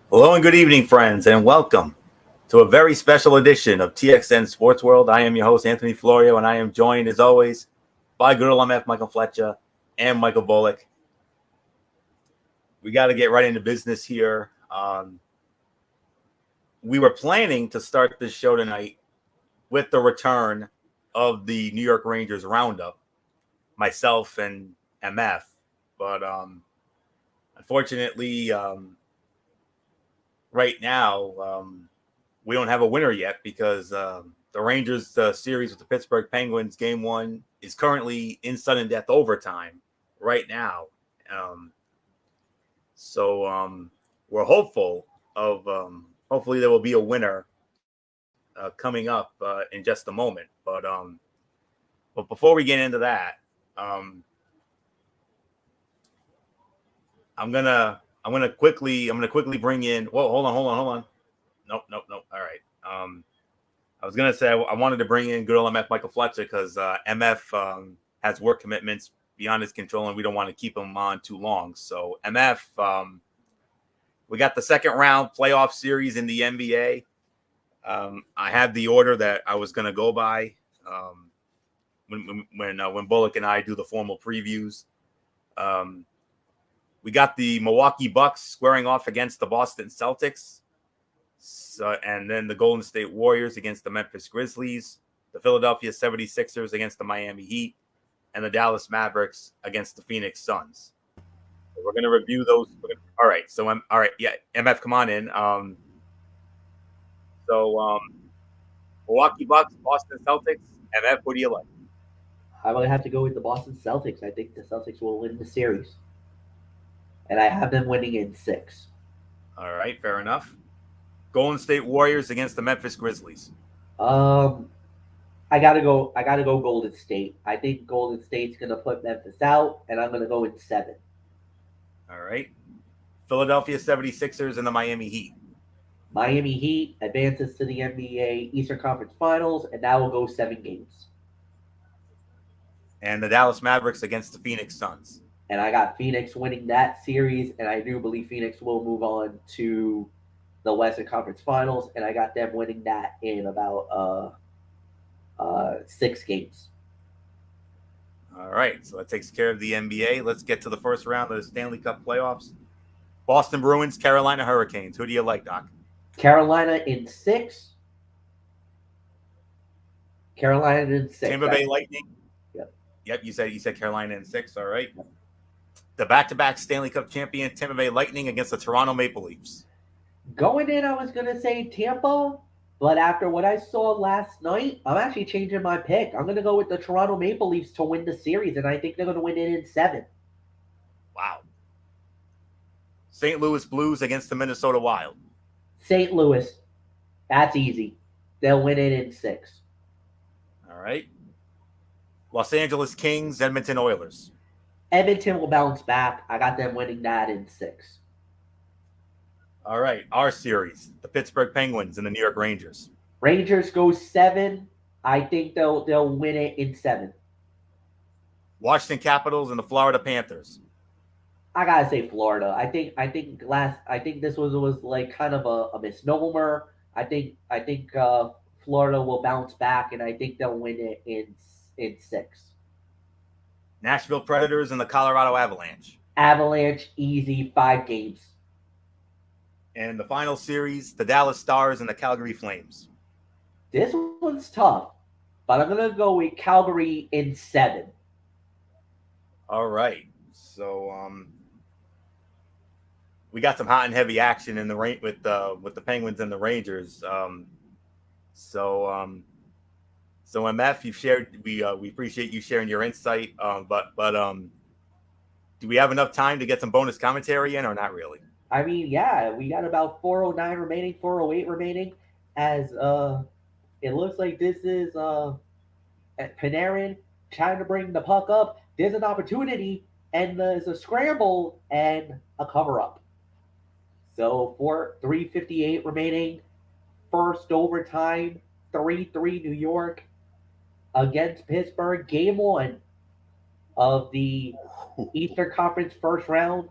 Hello and good evening, friends, and welcome to a very special edition of TXN Sports World. I am your host, Anthony Florio, and I am joined, as always, by good old MF Michael Fletcher and Michael Bullock. We got to get right into business here. We were planning to start this show tonight with the return of the New York Rangers roundup, myself and MF, but unfortunately, right now, we don't have a winner yet because the Rangers series with the Pittsburgh Penguins, game one, is currently in sudden death overtime right now. So we're hopeful of hopefully there will be a winner coming up in just a moment. But before we get into that, I'm gonna quickly bring in. Whoa, hold on. Nope. All right. I was gonna say I wanted to bring in good old MF Michael Fletcher because MF has work commitments beyond his control, and we don't want to keep him on too long. So MF, we got the second round playoff series in the NBA. I have the order that I was gonna go by when Bullock and I do the formal previews. We got the Milwaukee Bucks squaring off against the Boston Celtics. And then the Golden State Warriors against the Memphis Grizzlies, the Philadelphia 76ers against the Miami Heat, and the Dallas Mavericks against the Phoenix Suns. So we're going to review those. All right. So, all right. Yeah. MF, come on in. Milwaukee Bucks, Boston Celtics. MF, what do you like? I would have to go with the Boston Celtics. I think the Celtics will win the series. And I have them winning in six. All right. Fair enough. Golden State Warriors against the Memphis Grizzlies. Um, I gotta go Golden State. I think Golden State's gonna put Memphis out, and I'm gonna go in seven. All right. Philadelphia 76ers and the Miami Heat. Miami Heat advances to the NBA Eastern Conference Finals, and that will go 7 games. And the Dallas Mavericks against the Phoenix Suns. And I got Phoenix winning that series, and I do believe Phoenix will move on to the Western Conference Finals, and I got them winning that in about 6 games. All right, so that takes care of the NBA. Let's get to the first round of the Stanley Cup playoffs. Boston Bruins, Carolina Hurricanes. Who do you like, Doc? Carolina in six. Carolina in six. Tampa Bay Lightning. Yep. Yep, you said Carolina in six. All right. Yep. The back-to-back Stanley Cup champion Tampa Bay Lightning against the Toronto Maple Leafs. Going in, I was gonna say Tampa, but after what I saw last night, I'm actually changing my pick. I'm gonna go with the Toronto Maple Leafs to win the series, and I think they're gonna win it in seven. Wow. St. Louis Blues against the Minnesota Wild. St. Louis. That's easy. They'll win it in six. All right. Los Angeles Kings, Edmonton Oilers. Edmonton will bounce back. I got them winning that in six. All right. Our series, the Pittsburgh Penguins and the New York Rangers. Rangers go seven. I think they'll win it in seven. Washington Capitals and the Florida Panthers. I gotta say Florida. I think this was like kind of a misnomer. I think Florida will bounce back, and I think they'll win it in six. Nashville Predators and the Colorado Avalanche. Avalanche easy 5 games. And the final series, the Dallas Stars and the Calgary Flames. This one's tough, but I'm gonna go with Calgary in seven. All right. So we got some hot and heavy action in the rain with the Penguins and the Rangers. So MF, you've shared. We appreciate you sharing your insight. But do we have enough time to get some bonus commentary in, or not really? I mean, yeah, we got about 409 remaining, 408 remaining. As it looks like this is Panarin trying to bring the puck up. There's an opportunity, and there's a scramble and a cover up. So for 3:58 remaining, first overtime, 3-3 New York against Pittsburgh, game one of the Eastern Conference first round.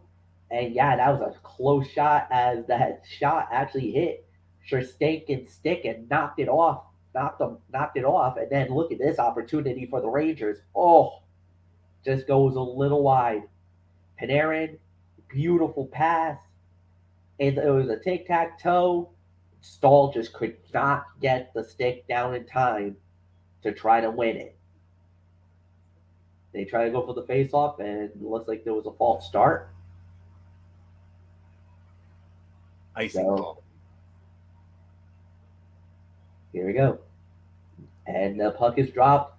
And yeah, that was a close shot as that shot actually hit Sherstankin's stick and knocked it off. And then look at this opportunity for the Rangers. Oh, just goes a little wide. Panarin, beautiful pass. And it was a tic-tac-toe. Stahl just could not get the stick down in time to try to win it. They try to go for the face-off, and it looks like there was a false start. Icing call. Here we go. And the puck is dropped,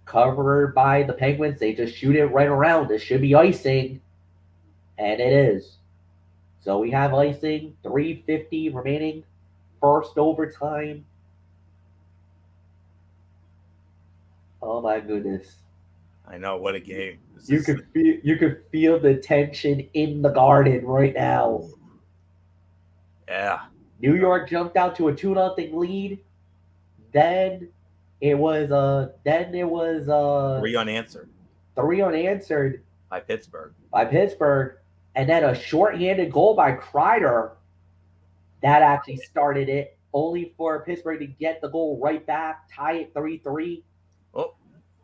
covered by the Penguins. They just shoot it right around. It should be icing, and it is. So we have icing, 3:50 remaining, first overtime. Oh my goodness. I know, what a game. You could feel the tension in the Garden right now. Yeah. New York jumped out to a 2-0 lead. Then it was Three unanswered by Pittsburgh. And then a shorthanded goal by Kreider that actually started it, only for Pittsburgh to get the goal right back, tie it 3-3. Oh,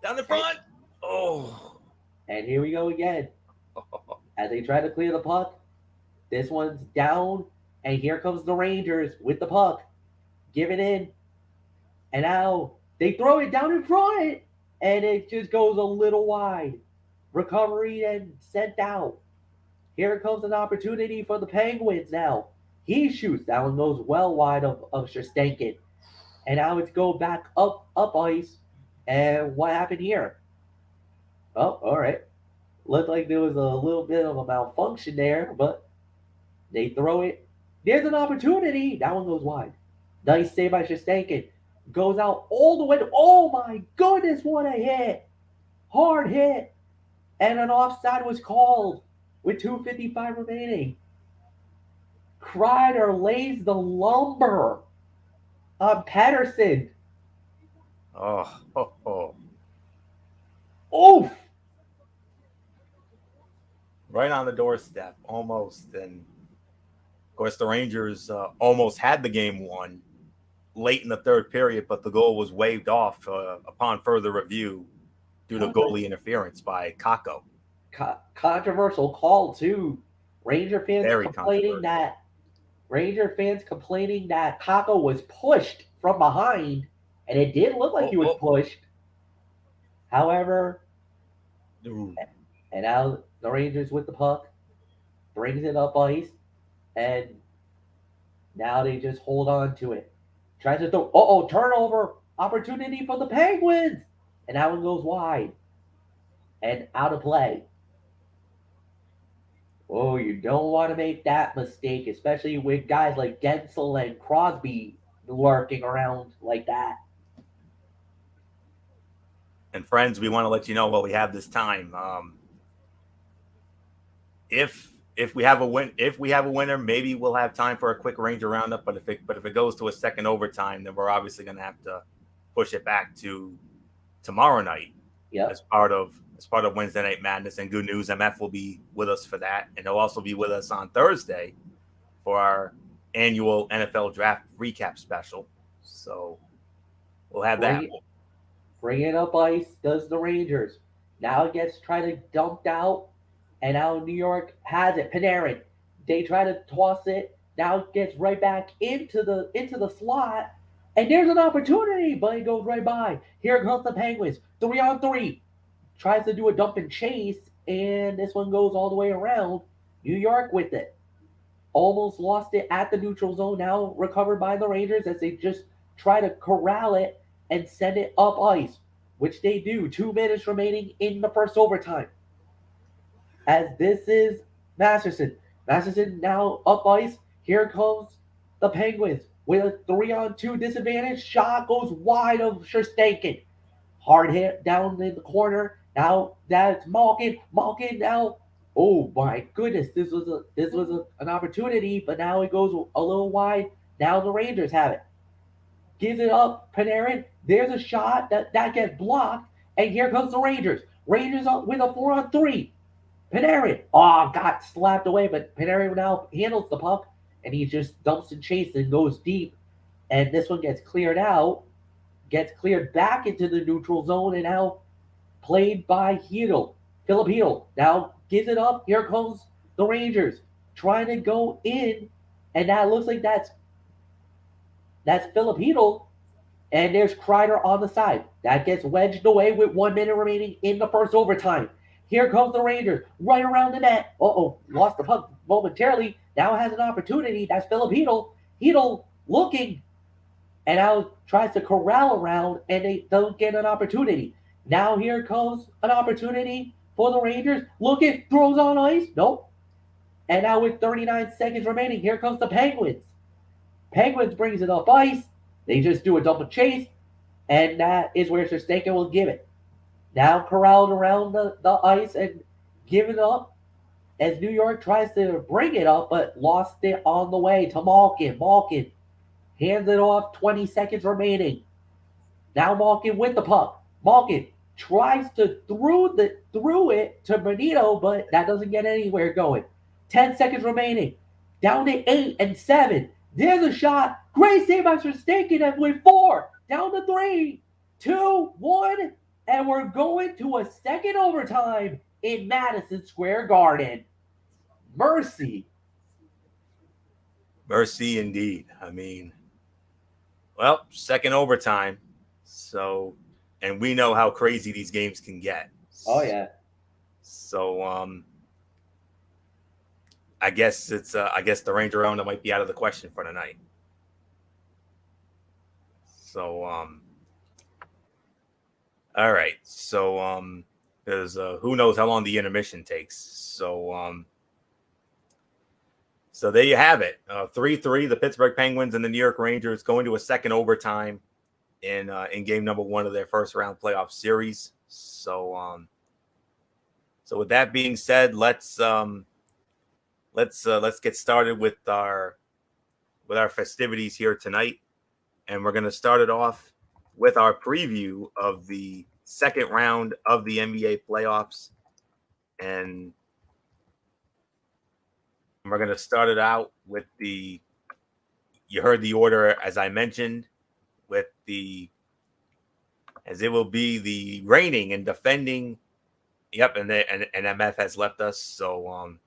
down the front. Oh. And here we go again. As they try to clear the puck, this one's down, and here comes the Rangers with the puck. Give it in. And now they throw it down in front, and it just goes a little wide. Recovery and sent out. Here comes an opportunity for the Penguins now. He shoots. That one goes well wide of Shestankin. And now it's go back up ice. And what happened here? Oh, all right. Looked like there was a little bit of a malfunction there, but they throw it. There's an opportunity. That one goes wide. Nice save by Shestankin. Goes out all the way to, oh my goodness, what a hit. Hard hit. And an offside was called with 2:55 remaining. Kreider lays the lumber on Pettersson. Oh. Oof. Right on the doorstep, almost. And, of course, the Rangers almost had the game won late in the third period, but the goal was waved off upon further review due to goalie interference by Kakko. Controversial call, too. Ranger fans complaining that Kakko was pushed from behind, and it did look like he was pushed. However, and now the Rangers with the puck, brings it up ice, and now they just hold on to it. Tries to throw, turnover, opportunity for the Penguins, and that one goes wide and out of play. Oh, you don't want to make that mistake, especially with guys like Gensel and Crosby lurking around like that. And friends, we want to let you know while we have this time, if we have a winner, maybe we'll have time for a quick Ranger roundup. But if it goes to a second overtime, then we're obviously going to have to push it back to tomorrow night. Yeah. As part of Wednesday Night Madness. And good news, MF will be with us for that, and he'll also be with us on Thursday for our annual NFL Draft recap special. So we'll have that. Bring it up ice does the Rangers. Now it gets dumped out, and now New York has it. Panarin. They try to toss it. Now it gets right back into the slot, and there's an opportunity, but it goes right by. Here comes the Penguins. 3-on-3. Tries to do a dump and chase, and this one goes all the way around. New York with it. Almost lost it at the neutral zone. Now recovered by the Rangers as they just try to corral it and send it up ice, which they do. 2 minutes remaining in the first overtime. As this is Masterson. Masterson now up ice. Here comes the Penguins with a 3-on-2 disadvantage. Shot goes wide of Shestankin. Hard hit down in the corner. Now that's Malkin. Malkin now. Oh my goodness, this was an opportunity, but now it goes a little wide. Now the Rangers have it. Gives it up, Panarin. There's a shot that gets blocked, and here comes the Rangers. Rangers up with a 4-on-3. Panarin. Oh, got slapped away, but Panarin now handles the puck, and he just dumps and chases and goes deep. And this one gets cleared out, gets cleared back into the neutral zone, and now played by Hedl. Philip Hedl now gives it up. Here comes the Rangers trying to go in, and that looks like that's Philip Hedl, and there's Kreider on the side. That gets wedged away with 1 minute remaining in the first overtime. Here comes the Rangers right around the net. Lost the puck momentarily. Now has an opportunity. That's Philip Hedl. Hedl looking, and now tries to corral around, and they don't get an opportunity. Now here comes an opportunity for the Rangers. Looking, throws on ice. Nope. And now with 39 seconds remaining, here comes the Penguins. Penguins brings it up ice. They just do a double chase, and that is where Shesterkin will give it. Now corralled around the ice and given up as New York tries to bring it up, but lost it on the way to Malkin. Malkin hands it off, 20 seconds remaining. Now Malkin with the puck. Malkin tries to throw it to Benito, but that doesn't get anywhere going. 10 seconds remaining. Down to 8 and 7. There's a shot. Great save by Shesterkin, and with 4. Down to 3, 2, 1. And we're going to a second overtime in Madison Square Garden. Mercy. Mercy indeed. I mean, well, second overtime. So, and we know how crazy these games can get. Oh, yeah. So, I guess the Ranger owner might be out of the question for tonight. So, all right. So, there's who knows how long the intermission takes. So, so there you have it. 3-3, the Pittsburgh Penguins and the New York Rangers going to a second overtime in game number 1 of their first round playoff series. So, so with that being said, let's get started with our festivities here tonight, and we're going to start it off with our preview of the second round of the NBA playoffs, and we're going to start it out with you heard the order as I mentioned, as it will be the reigning and defending. Yep, and MF has left us, so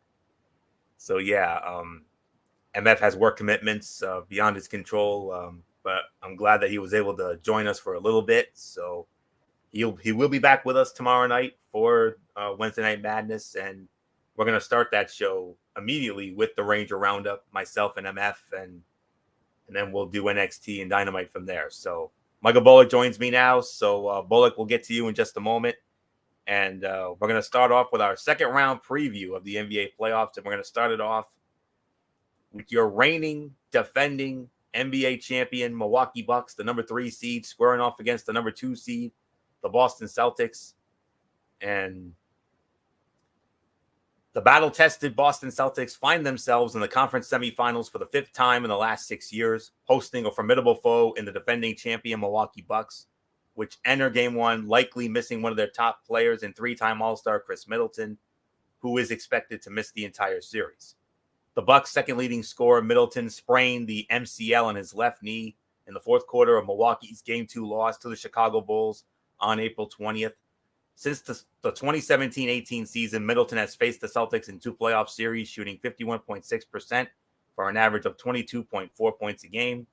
MF has work commitments beyond his control, but I'm glad that he was able to join us for a little bit. So he will be back with us tomorrow night for Wednesday Night Madness, and we're going to start that show immediately with the Ranger Roundup, myself and MF, and then we'll do NXT and Dynamite from there. So Michael Bullock joins me now. So Bullock, we'll get to you in just a moment. And we're going to start off with our second round preview of the NBA playoffs. And we're going to start it off with your reigning, defending NBA champion Milwaukee Bucks, the number 3 seed, squaring off against the number 2 seed, the Boston Celtics. And the battle-tested Boston Celtics find themselves in the conference semifinals for the 5th time in the last 6 years, hosting a formidable foe in the defending champion Milwaukee Bucks, which enter game 1 likely missing one of their top players and 3-time All-Star Chris Middleton, who is expected to miss the entire series. The Bucks' second leading scorer, Middleton, sprained the MCL on his left knee in the fourth quarter of Milwaukee's Game 2 loss to the Chicago Bulls on April 20th. Since the 2017-18 season, Middleton has faced the Celtics in 2 playoff series, shooting 51.6% for an average of 22.4 points a game.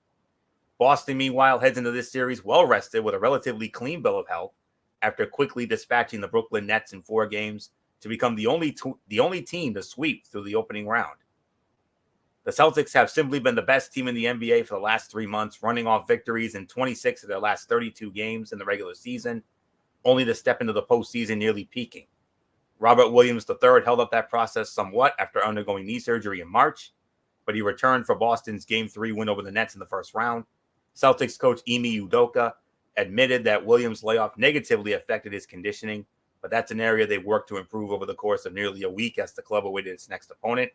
Boston, meanwhile, heads into this series well-rested with a relatively clean bill of health after quickly dispatching the Brooklyn Nets in 4 games to become the only team to sweep through the opening round. The Celtics have simply been the best team in the NBA for the last 3 months, running off victories in 26 of their last 32 games in the regular season, only to step into the postseason nearly peaking. Robert Williams III held up that process somewhat after undergoing knee surgery in March, but he returned for Boston's Game 3 win over the Nets in the first round. Celtics coach Ime Udoka admitted that Williams' layoff negatively affected his conditioning, but that's an area they've worked to improve over the course of nearly a week as the club awaited its next opponent.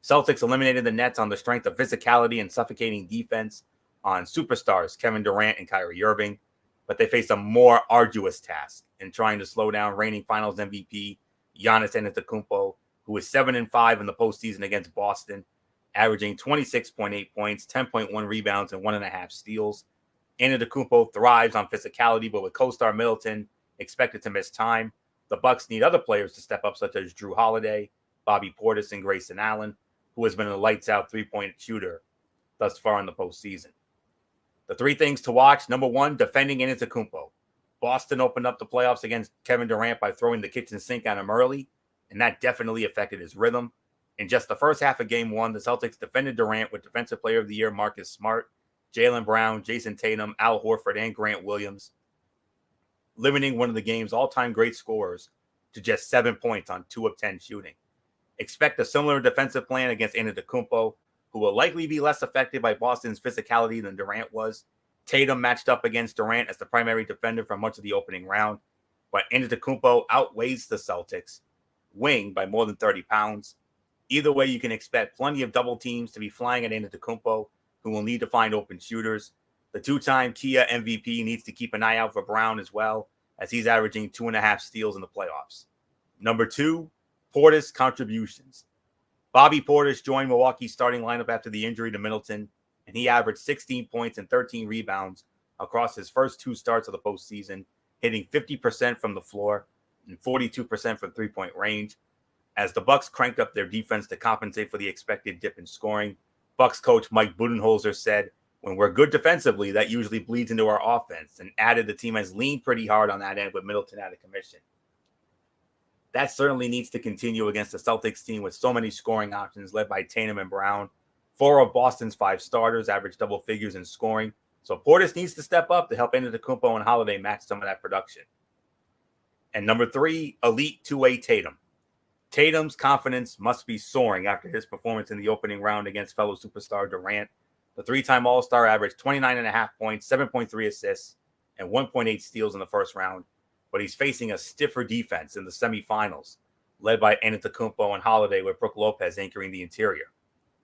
Celtics eliminated the Nets on the strength of physicality and suffocating defense on superstars Kevin Durant and Kyrie Irving, but they face a more arduous task in trying to slow down reigning Finals MVP Giannis Antetokounmpo, who is 7-5 in the postseason against Boston, averaging 26.8 points, 10.1 rebounds, and 1.5 steals. Antetokounmpo thrives on physicality, but with co-star Middleton expected to miss time, the Bucks need other players to step up, such as Drew Holiday, Bobby Portis, and Grayson Allen, who has been a lights-out three-point shooter thus far in the postseason. The three things to watch: number one, defending Antetokounmpo. Boston opened up the playoffs against Kevin Durant by throwing the kitchen sink on him early, and that definitely affected his rhythm. In just the first half of Game 1, the Celtics defended Durant with Defensive Player of the Year Marcus Smart, Jaylen Brown, Jason Tatum, Al Horford, and Grant Williams, limiting one of the game's all-time great scorers to just 7 points on 2 of 10 shooting. Expect a similar defensive plan against Antetokounmpo, who will likely be less affected by Boston's physicality than Durant was. Tatum matched up against Durant as the primary defender for much of the opening round, but Antetokounmpo outweighs the Celtics' wing by more than 30 pounds. Either way, you can expect plenty of double teams to be flying at Antetokounmpo, who will need to find open shooters. The two-time Kia MVP needs to keep an eye out for Brown as well, as he's averaging 2.5 steals in the playoffs. Number 2, Portis contributions. Bobby Portis joined Milwaukee's starting lineup after the injury to Middleton, and he averaged 16 points and 13 rebounds across his first 2 starts of the postseason, hitting 50% from the floor and 42% from three-point range. As the Bucks cranked up their defense to compensate for the expected dip in scoring, Bucks coach Mike Budenholzer said, "When we're good defensively, that usually bleeds into our offense," and added the team has leaned pretty hard on that end with Middleton out of commission. That certainly needs to continue against the Celtics team with so many scoring options led by Tatum and Brown. 4 of Boston's 5 starters average double figures in scoring, so Portis needs to step up to help Antetokounmpo and Holiday match some of that production. And number 3, elite two-way Tatum. Tatum's confidence must be soaring after his performance in the opening round against fellow superstar Durant. The 3-time All-Star averaged 29.5 points, 7.3 assists, and 1.8 steals in the first round, but he's facing a stiffer defense in the semifinals, led by Antetokounmpo and Holiday, with Brook Lopez anchoring the interior.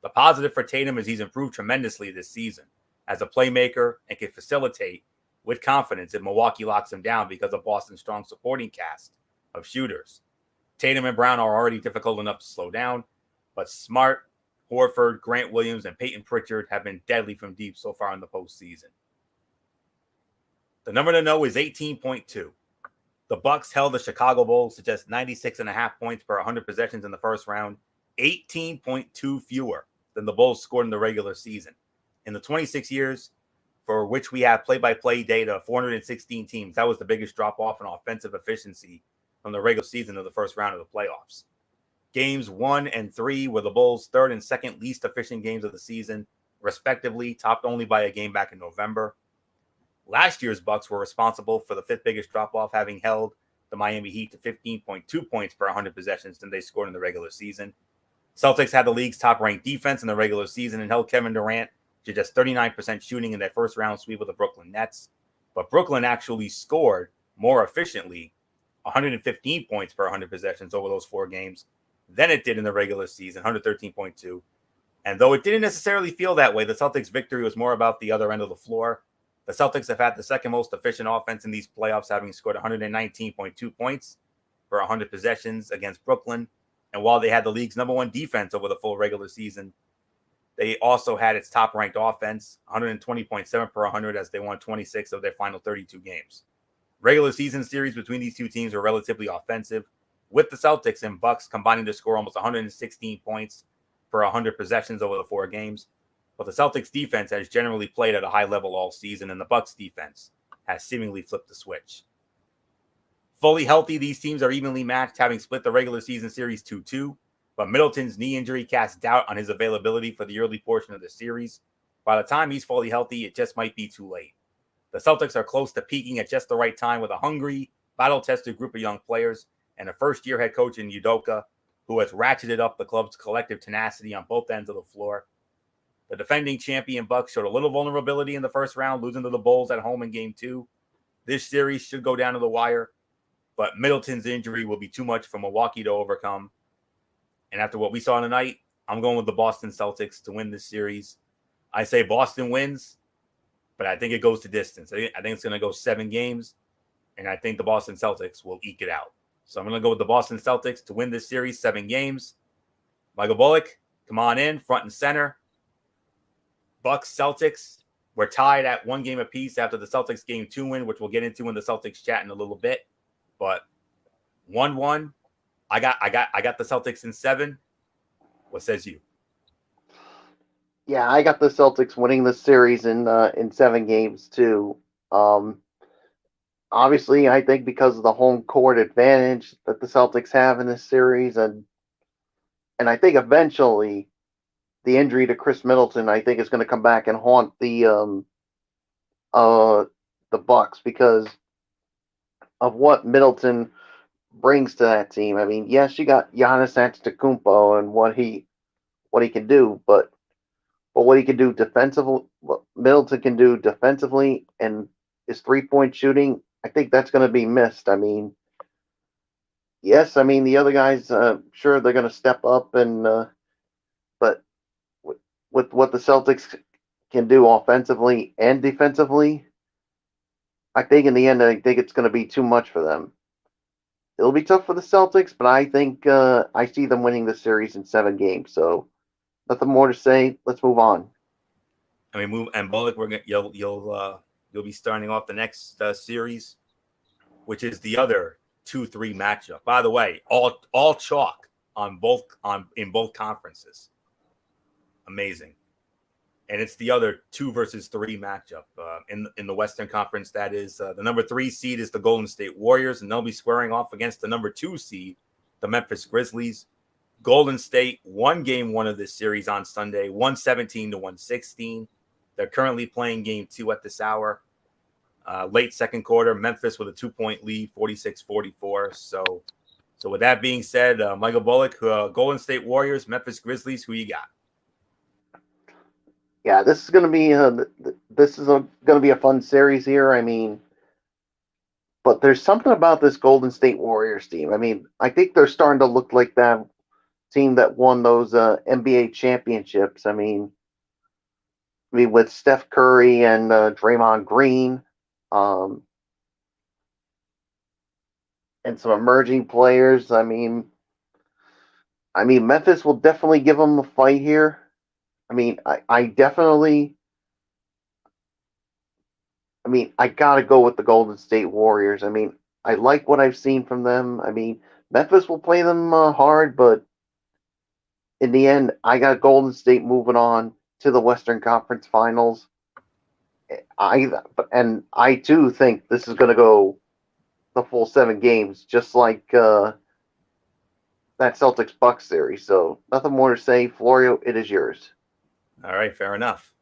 The positive for Tatum is he's improved tremendously this season as a playmaker and can facilitate with confidence if Milwaukee locks him down because of Boston's strong supporting cast of shooters. Tatum and Brown are already difficult enough to slow down, but Smart, Horford, Grant Williams, and Peyton Pritchard have been deadly from deep so far in the postseason. The number to know is 18.2. The Bucks held the Chicago Bulls to just 96.5 points per 100 possessions in the first round, 18.2 fewer than the Bulls scored in the regular season. In the 26 years for which we have play-by-play data, 416 teams, that was the biggest drop-off in offensive efficiency from the regular season to the first round of the playoffs. Games 1 and 3 were the Bulls' third and second least efficient games of the season, respectively, topped only by a game back in November. Last year's Bucks were responsible for the 5th biggest drop-off, having held the Miami Heat to 15.2 points per 100 possessions than they scored in the regular season. Celtics had the league's top-ranked defense in the regular season and held Kevin Durant to just 39% shooting in their first-round sweep of the Brooklyn Nets. But Brooklyn actually scored more efficiently, 115 points per 100 possessions over those 4 games, than it did in the regular season, 113.2. And though it didn't necessarily feel that way, the Celtics' victory was more about the other end of the floor. The Celtics have had the second most efficient offense in these playoffs, having scored 119.2 points per 100 possessions against Brooklyn. And while they had the league's number 1 defense over the full regular season, they also had its top-ranked offense, 120.7 per 100, as they won 26 of their final 32 games. Regular season series between these two teams were relatively offensive, with the Celtics and Bucks combining to score almost 116 points per 100 possessions over the 4 games. But the Celtics defense has generally played at a high level all season, and the Bucks defense has seemingly flipped the switch. Fully healthy, these teams are evenly matched, having split the regular season series 2-2, but Middleton's knee injury casts doubt on his availability for the early portion of the series. By the time he's fully healthy, it just might be too late. The Celtics are close to peaking at just the right time with a hungry, battle-tested group of young players and a first-year head coach in Udoka, who has ratcheted up the club's collective tenacity on both ends of the floor. The defending champion Bucks showed a little vulnerability in the first round, losing to the Bulls at home in Game 2. This series should go down to the wire, but Middleton's injury will be too much for Milwaukee to overcome. And after what we saw tonight, I'm going with the Boston Celtics to win this series. I say Boston wins, but I think it goes to distance. I think it's going to go 7 games, and I think the Boston Celtics will eke it out. So I'm going to go with the Boston Celtics to win this series, 7 games. Michael Bullock, come on in, front and center. Bucks, Celtics. We're tied at 1 game apiece after the Celtics game 2 win, which we'll get into in the Celtics chat in a little bit. But 1-1. I got the Celtics in 7. What says you? Yeah, I got the Celtics winning the series in 7 games too. Obviously, I think because of the home court advantage that the Celtics have in this series, and I think eventually the injury to Chris Middleton, I think, is going to come back and haunt the Bucks because of what Middleton brings to that team. I mean, yes, you got Giannis Antetokounmpo and what he can do, but what he can do defensively, what Middleton can do defensively, and his 3-point shooting, I think that's going to be missed. I mean, yes, I mean the other guys, sure they're going to step up, and but with what the Celtics can do offensively and defensively, I think in the end, I think it's going to be too much for them. It'll be tough for the Celtics, but I think I see them winning the series in 7 games. So nothing more to say. Let's move on. I mean, and Bullock, you'll be starting off the next series, which is the other 2-3 matchup. By the way, all chalk in both conferences. Amazing. And it's the other 2 versus 3 matchup in the Western Conference. That is the number 3 seed is the Golden State Warriors, and they'll be squaring off against the number 2 seed, the Memphis Grizzlies. Golden State won game 1 of this series on Sunday, 117-116. They're currently playing game 2 at this hour. Late second quarter, Memphis with a 2-point lead, 46-44. So with that being said, Michael Bullock, Golden State Warriors, Memphis Grizzlies, who you got? Yeah, this is going to be a fun series here. I mean, but there's something about this Golden State Warriors team. I mean, I think they're starting to look like that team that won those NBA championships. I mean, with Steph Curry and Draymond Green, and some emerging players. I mean, Memphis will definitely give them a fight here. I mean, I gotta go with the Golden State Warriors. I mean, I like what I've seen from them. I mean, Memphis will play them hard, but in the end, I got Golden State moving on to the Western Conference Finals. I too think this is going to go the full 7 games, just like that Celtics Bucks series. So nothing more to say. Florio, it is yours. All right, fair enough.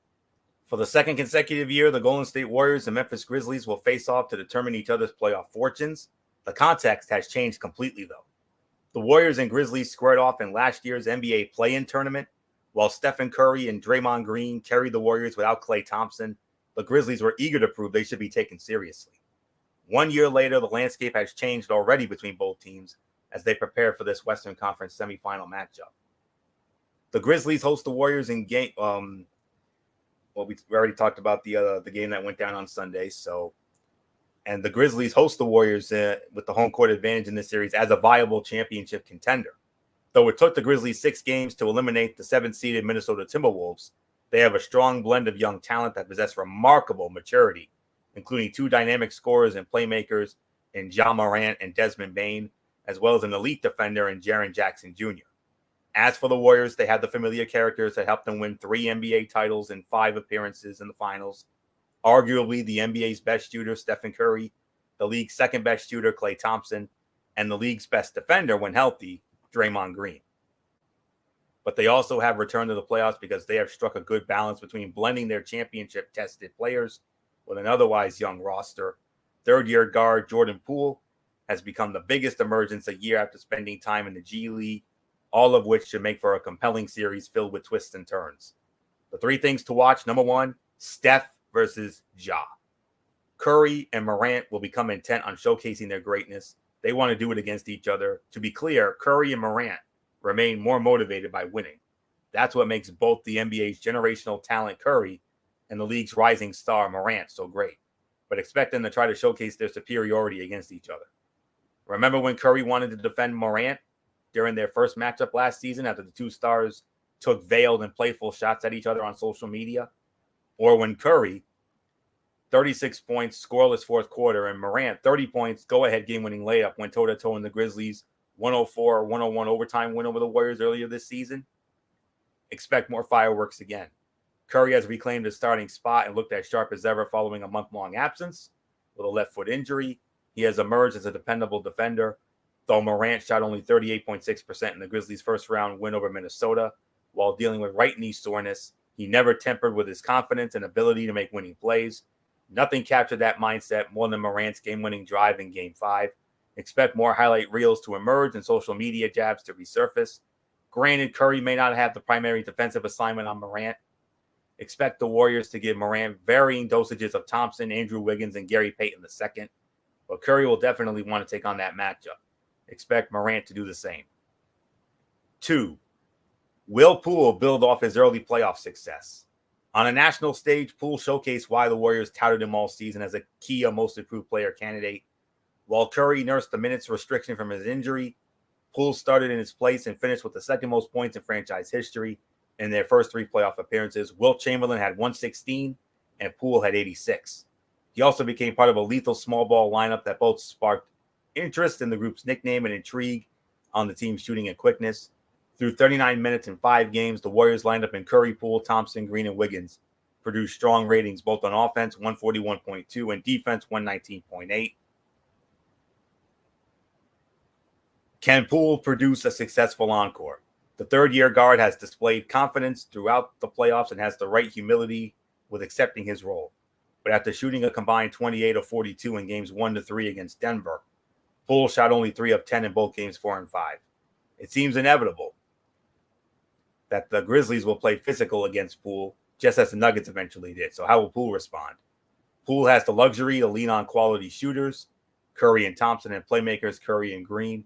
For the second consecutive year, the Golden State Warriors and Memphis Grizzlies will face off to determine each other's playoff fortunes. The context has changed completely, though. The Warriors and Grizzlies squared off in last year's NBA play-in tournament. While Stephen Curry and Draymond Green carried the Warriors without Klay Thompson, the Grizzlies were eager to prove they should be taken seriously. 1 year later, the landscape has changed already between both teams as they prepare for this Western Conference semifinal matchup. The Grizzlies host the Warriors in game. We already talked about the game that went down on Sunday. And the Grizzlies host the Warriors with the home court advantage in this series as a viable championship contender. Though it took the Grizzlies 6 games to eliminate the 7th-seeded Minnesota Timberwolves, they have a strong blend of young talent that possess remarkable maturity, including 2 dynamic scorers and playmakers in Ja Morant and Desmond Bane, as well as an elite defender in Jaren Jackson Jr. As for the Warriors, they have the familiar characters that helped them win 3 NBA titles and 5 appearances in the finals. Arguably the NBA's best shooter, Stephen Curry, the league's second-best shooter, Klay Thompson, and the league's best defender when healthy, Draymond Green. But they also have returned to the playoffs because they have struck a good balance between blending their championship-tested players with an otherwise young roster. Third-year guard Jordan Poole has become the biggest emergence a year after spending time in the G League, all of which should make for a compelling series filled with twists and turns. The 3 things to watch: number 1, Steph versus Ja. Curry and Morant will become intent on showcasing their greatness. They want to do it against each other. To be clear, Curry and Morant remain more motivated by winning. That's what makes both the NBA's generational talent Curry and the league's rising star Morant so great. But expect them to try to showcase their superiority against each other. Remember when Curry wanted to defend Morant during their first matchup last season after the two stars took veiled and playful shots at each other on social media? Or when Curry, 36 points, scoreless fourth quarter, and Morant, 30 points, go-ahead game-winning layup went toe-to-toe in the Grizzlies' 104-101 overtime win over the Warriors earlier this season? Expect more fireworks again. Curry has reclaimed his starting spot and looked as sharp as ever following a month-long absence. With a left foot injury, he has emerged as a dependable defender, though Morant shot only 38.6% in the Grizzlies' first-round win over Minnesota. While dealing with right knee soreness, he never tempered with his confidence and ability to make winning plays. Nothing captured that mindset more than Morant's game-winning drive in Game 5. Expect more highlight reels to emerge and social media jabs to resurface. Granted, Curry may not have the primary defensive assignment on Morant. Expect the Warriors to give Morant varying dosages of Thompson, Andrew Wiggins, and Gary Payton II. But Curry will definitely want to take on that matchup. Expect Morant to do the same. 2. Will Poole build off his early playoff success? On a national stage, Poole showcased why the Warriors touted him all season as a key most improved player candidate. While Curry nursed the minutes restriction from his injury, Poole started in his place and finished with the second most points in franchise history in their first 3 playoff appearances. Wilt Chamberlain had 116 and Poole had 86. He also became part of a lethal small ball lineup that both sparked interest in the group's nickname and intrigue on the team's shooting and quickness. Through 39 minutes in 5 games, the Warriors lined up in Curry, Poole, Thompson, Green, and Wiggins produced strong ratings both on offense, 141.2, and defense, 119.8. Can Poole produce a successful encore? The third-year guard has displayed confidence throughout the playoffs and has the right humility with accepting his role. But after shooting a combined 28 of 42 in games 1 to 3 against Denver, Poole shot only 3 of 10 in both games 4 and 5. It seems inevitable that the Grizzlies will play physical against Poole, just as the Nuggets eventually did. So how will Poole respond? Poole has the luxury to lean on quality shooters, Curry and Thompson, and playmakers Curry and Green,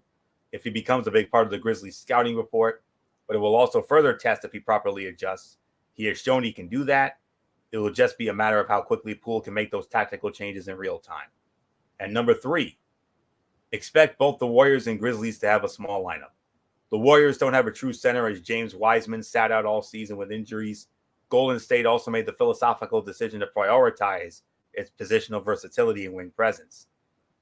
if he becomes a big part of the Grizzlies scouting report, but it will also further test if he properly adjusts. He has shown he can do that. It will just be a matter of how quickly Poole can make those tactical changes in real time. And number 3, expect both the Warriors and Grizzlies to have a small lineup. The Warriors don't have a true center as James Wiseman sat out all season with injuries. Golden State also made the philosophical decision to prioritize its positional versatility and wing presence.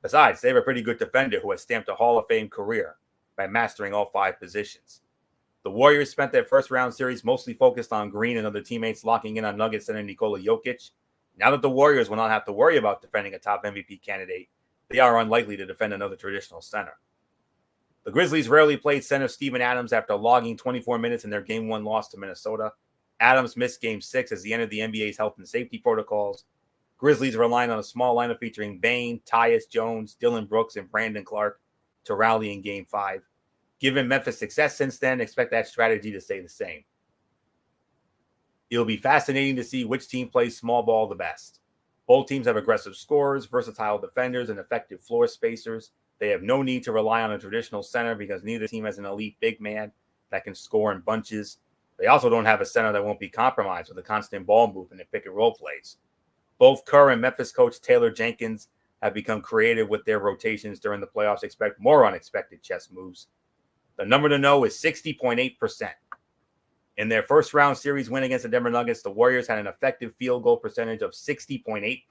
Besides, they have a pretty good defender who has stamped a Hall of Fame career by mastering all 5 positions. The Warriors spent their first-round series mostly focused on Green and other teammates locking in on Nuggets center Nikola Jokic. Now that the Warriors will not have to worry about defending a top MVP candidate, they are unlikely to defend another traditional center. The Grizzlies rarely played center Steven Adams after logging 24 minutes in their Game 1 loss to Minnesota. Adams missed Game 6 as he entered the NBA's health and safety protocols. Grizzlies relying on a small lineup featuring Bane, Tyus Jones, Dylan Brooks, and Brandon Clark to rally in Game 5. Given Memphis' success since then, expect that strategy to stay the same. It'll be fascinating to see which team plays small ball the best. Both teams have aggressive scorers, versatile defenders, and effective floor spacers. They have no need to rely on a traditional center because neither team has an elite big man that can score in bunches. They also don't have a center that won't be compromised with a constant ball movement and pick and roll plays. Both Kerr and Memphis coach Taylor Jenkins have become creative with their rotations during the playoffs. Expect more unexpected chess moves. The number to know is 60.8%. In their first round series win against the Denver Nuggets, the Warriors had an effective field goal percentage of 60.8%.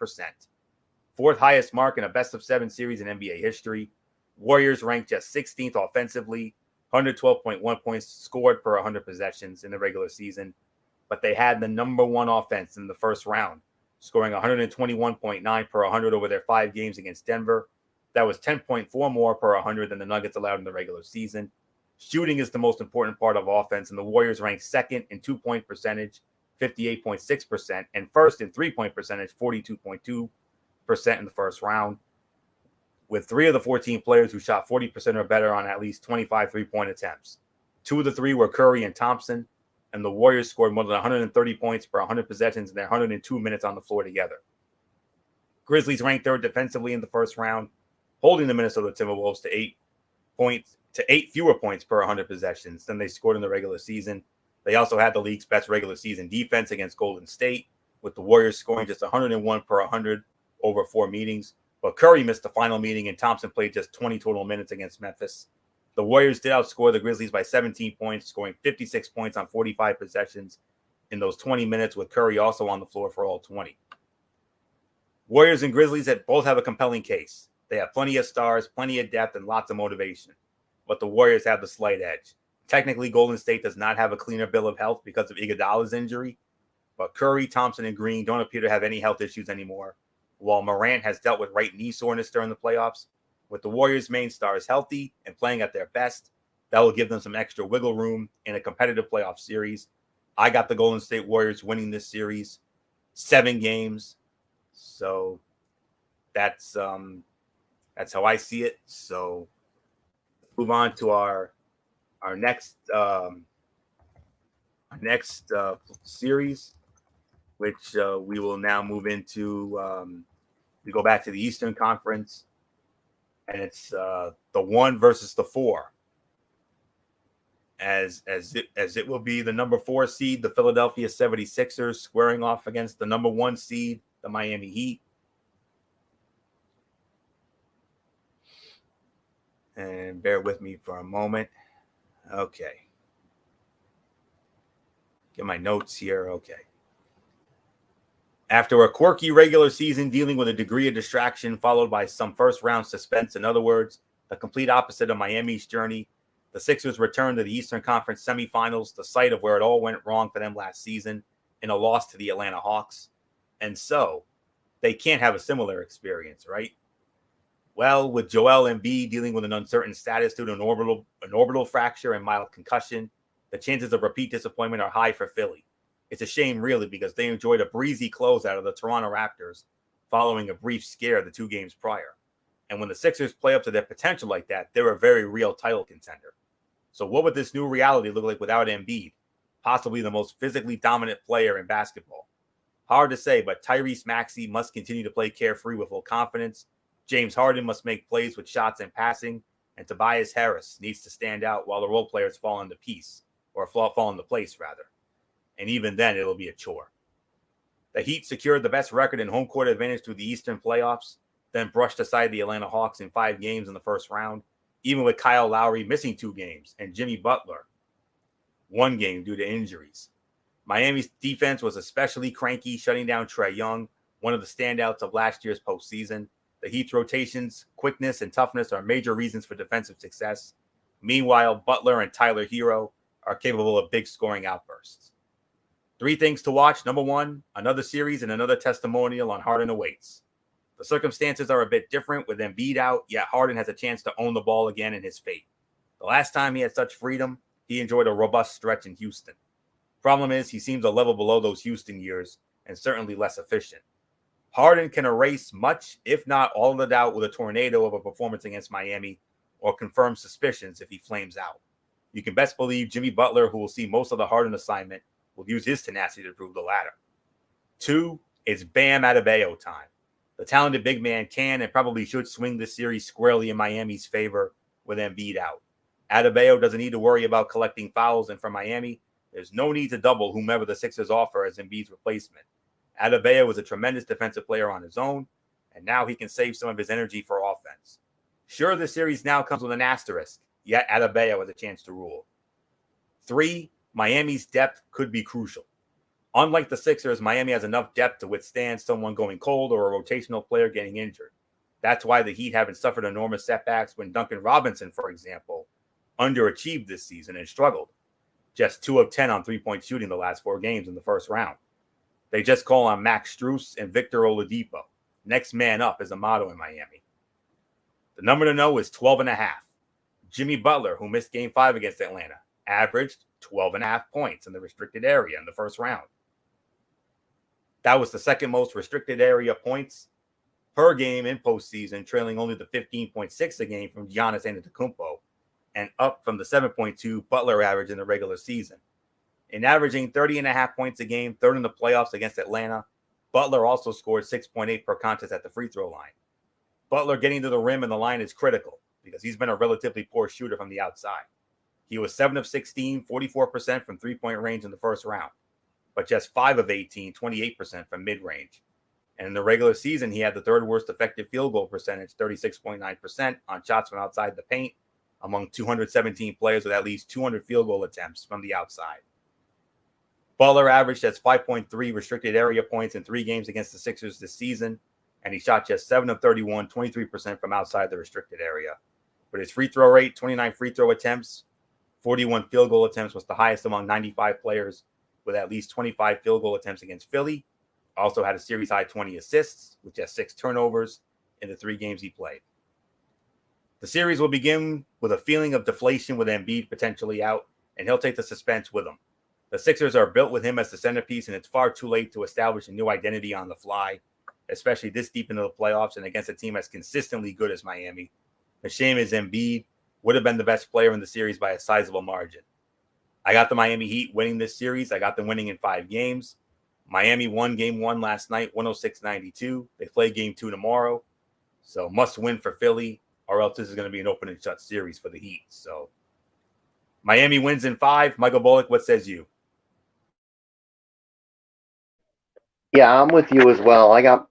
4th highest mark in a best-of-7 series in NBA history. Warriors ranked just 16th offensively, 112.1 points scored per 100 possessions in the regular season, but they had the number 1 offense in the first round, scoring 121.9 per 100 over their 5 games against Denver. That was 10.4 more per 100 than the Nuggets allowed in the regular season. Shooting is the most important part of offense, and the Warriors ranked 2nd in 2-point percentage, 58.6%, and 1st in 3-point percentage, 42.2% in the first round, with 3 of the 14 players who shot 40% or better on at least 25 3-point attempts. 2 of the 3 were Curry and Thompson, and the Warriors scored more than 130 points per 100 possessions in their 102 minutes on the floor together. Grizzlies ranked 3rd defensively in the first round, holding the Minnesota Timberwolves to 8 fewer points per 100 possessions than they scored in the regular season. They also had the league's best regular season defense against Golden State, with the Warriors scoring just 101 per 100 over 4 meetings. But Curry missed the final meeting, and Thompson played just 20 total minutes against Memphis. The Warriors did outscore the Grizzlies by 17 points, scoring 56 points on 45 possessions in those 20 minutes, with Curry also on the floor for all 20. Warriors and Grizzlies both have a compelling case. They have plenty of stars, plenty of depth, and lots of motivation. But the Warriors have the slight edge. Technically, Golden State does not have a cleaner bill of health because of Iguodala's injury, but Curry, Thompson, and Green don't appear to have any health issues anymore, while Morant has dealt with right knee soreness during the playoffs. With the Warriors' main stars healthy and playing at their best, that will give them some extra wiggle room in a competitive playoff series. I got the Golden State Warriors winning this series, 7 games. So that's how I see it. So move on to our next series, which we will now move into. We go back to the Eastern Conference, and it's the 1 versus the 4. As it will be the number 4 seed, the Philadelphia 76ers, squaring off against the number 1 seed, the Miami Heat. And bear with me for a moment. Okay. Get my notes here. Okay. After a quirky regular season dealing with a degree of distraction followed by some first-round suspense, in other words, the complete opposite of Miami's journey, the Sixers returned to the Eastern Conference semifinals, the site of where it all went wrong for them last season, in a loss to the Atlanta Hawks. And so, they can't have a similar experience, right? Well, with Joel Embiid dealing with an uncertain status due to an orbital fracture and mild concussion, the chances of repeat disappointment are high for Philly. It's a shame, really, because they enjoyed a breezy closeout of the Toronto Raptors following a brief scare the 2 games prior. And when the Sixers play up to their potential like that, they're a very real title contender. So what would this new reality look like without Embiid? Possibly the most physically dominant player in basketball. Hard to say, but Tyrese Maxey must continue to play carefree with full confidence. James Harden must make plays with shots and passing. And Tobias Harris needs to stand out while the role players fall into place, rather. And even then, it'll be a chore. The Heat secured the best record in home court advantage through the Eastern playoffs, then brushed aside the Atlanta Hawks in 5 games in the first round, even with Kyle Lowry missing 2 games and Jimmy Butler 1 game due to injuries. Miami's defense was especially cranky, shutting down Trae Young, one of the standouts of last year's postseason. The Heat's rotations, quickness, and toughness are major reasons for defensive success. Meanwhile, Butler and Tyler Hero are capable of big scoring outbursts. 3 things to watch. Number 1, another series and another testimonial on Harden awaits. The circumstances are a bit different with Embiid out, yet Harden has a chance to own the ball again in his fate. The last time he had such freedom, he enjoyed a robust stretch in Houston. Problem is, he seems a level below those Houston years and certainly less efficient. Harden can erase much, if not all of the doubt, with a tornado of a performance against Miami or confirm suspicions if he flames out. You can best believe Jimmy Butler, who will see most of the Harden assignment, will use his tenacity to prove the latter. 2, it's Bam Adebayo time. The talented big man can and probably should swing this series squarely in Miami's favor with Embiid out. Adebayo doesn't need to worry about collecting fouls, and for Miami, there's no need to double whomever the Sixers offer as Embiid's replacement. Adebayo is a tremendous defensive player on his own, and now he can save some of his energy for offense. Sure, the series now comes with an asterisk, yet Adebayo has a chance to rule. 3, Miami's depth could be crucial. Unlike the Sixers, Miami has enough depth to withstand someone going cold or a rotational player getting injured. That's why the Heat haven't suffered enormous setbacks when Duncan Robinson, for example, underachieved this season and struggled. Just 2 of 10 on 3-point shooting the last 4 games in the first round. They just call on Max Strus and Victor Oladipo. Next man up is a motto in Miami. The number to know is 12.5. Jimmy Butler, who missed Game 5 against Atlanta, averaged 12.5 points in the restricted area in the first round. That was the second most restricted area points per game in postseason, trailing only the 15.6 a game from Giannis Antetokounmpo, and up from the 7.2 Butler average in the regular season. In averaging 30.5 points a game, third in the playoffs against Atlanta, Butler also scored 6.8 per contest at the free throw line. Butler getting to the rim and the line is critical because he's been a relatively poor shooter from the outside. He was 7 of 16, 44% from three-point range in the first round, but just 5 of 18, 28% from mid-range. And in the regular season, he had the third worst effective field goal percentage, 36.9% on shots from outside the paint, among 217 players with at least 200 field goal attempts from the outside. Butler averaged just 5.3 restricted area points in 3 games against the Sixers this season, and he shot just 7 of 31, 23% from outside the restricted area. But his free throw rate, 29 free throw attempts, 41 field goal attempts, was the highest among 95 players with at least 25 field goal attempts against Philly. Also had a series-high 20 assists with just 6 turnovers in the 3 games he played. The series will begin with a feeling of deflation with Embiid potentially out, and he'll take the suspense with him. The Sixers are built with him as the centerpiece, and it's far too late to establish a new identity on the fly, especially this deep into the playoffs and against a team as consistently good as Miami. The shame is Embiid would have been the best player in the series by a sizable margin. I got the Miami Heat winning this series. I got them winning in 5 games. Miami won game 1 last night, 106-92. They play game 2 tomorrow. So must win for Philly, or else this is going to be an open and shut series for the Heat. So Miami wins in 5. Michael Bullock, what says you? Yeah, I'm with you as well. I got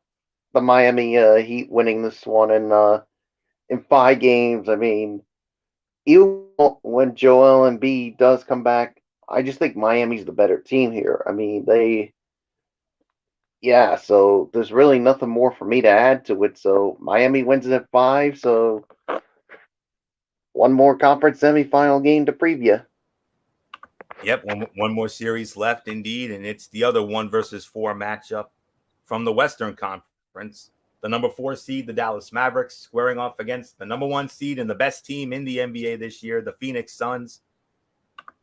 the Miami Heat winning this one in 5 games. I mean, even when Joel Embiid does come back, I just think Miami's the better team here. I mean, so there's really nothing more for me to add to it. So Miami wins it at 5. So one more conference semifinal game to preview. Yep, one more series left indeed, and it's the other 1 versus 4 matchup from the Western Conference. The number 4 seed, the Dallas Mavericks, squaring off against the number 1 seed and the best team in the NBA this year, the Phoenix Suns.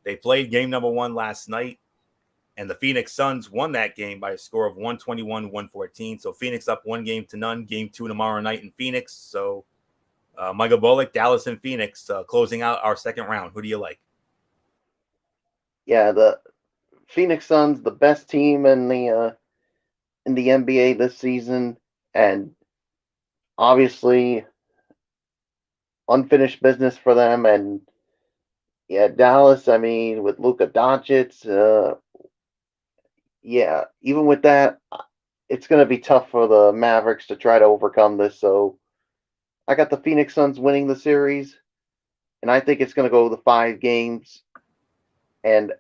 They played game number 1 last night, and the Phoenix Suns won that game by a score of 121-114. So Phoenix up 1-0. Game 2 tomorrow night in Phoenix. So Michael Bullock, Dallas and Phoenix closing out our second round. Who do you like? Yeah, the Phoenix Suns, the best team in the NBA this season, and obviously unfinished business for them. And yeah, Dallas, I mean, with Luka Doncic, even with that, it's going to be tough for the Mavericks to try to overcome this. So I got the Phoenix Suns winning the series, and I think it's going to go the 5 games, and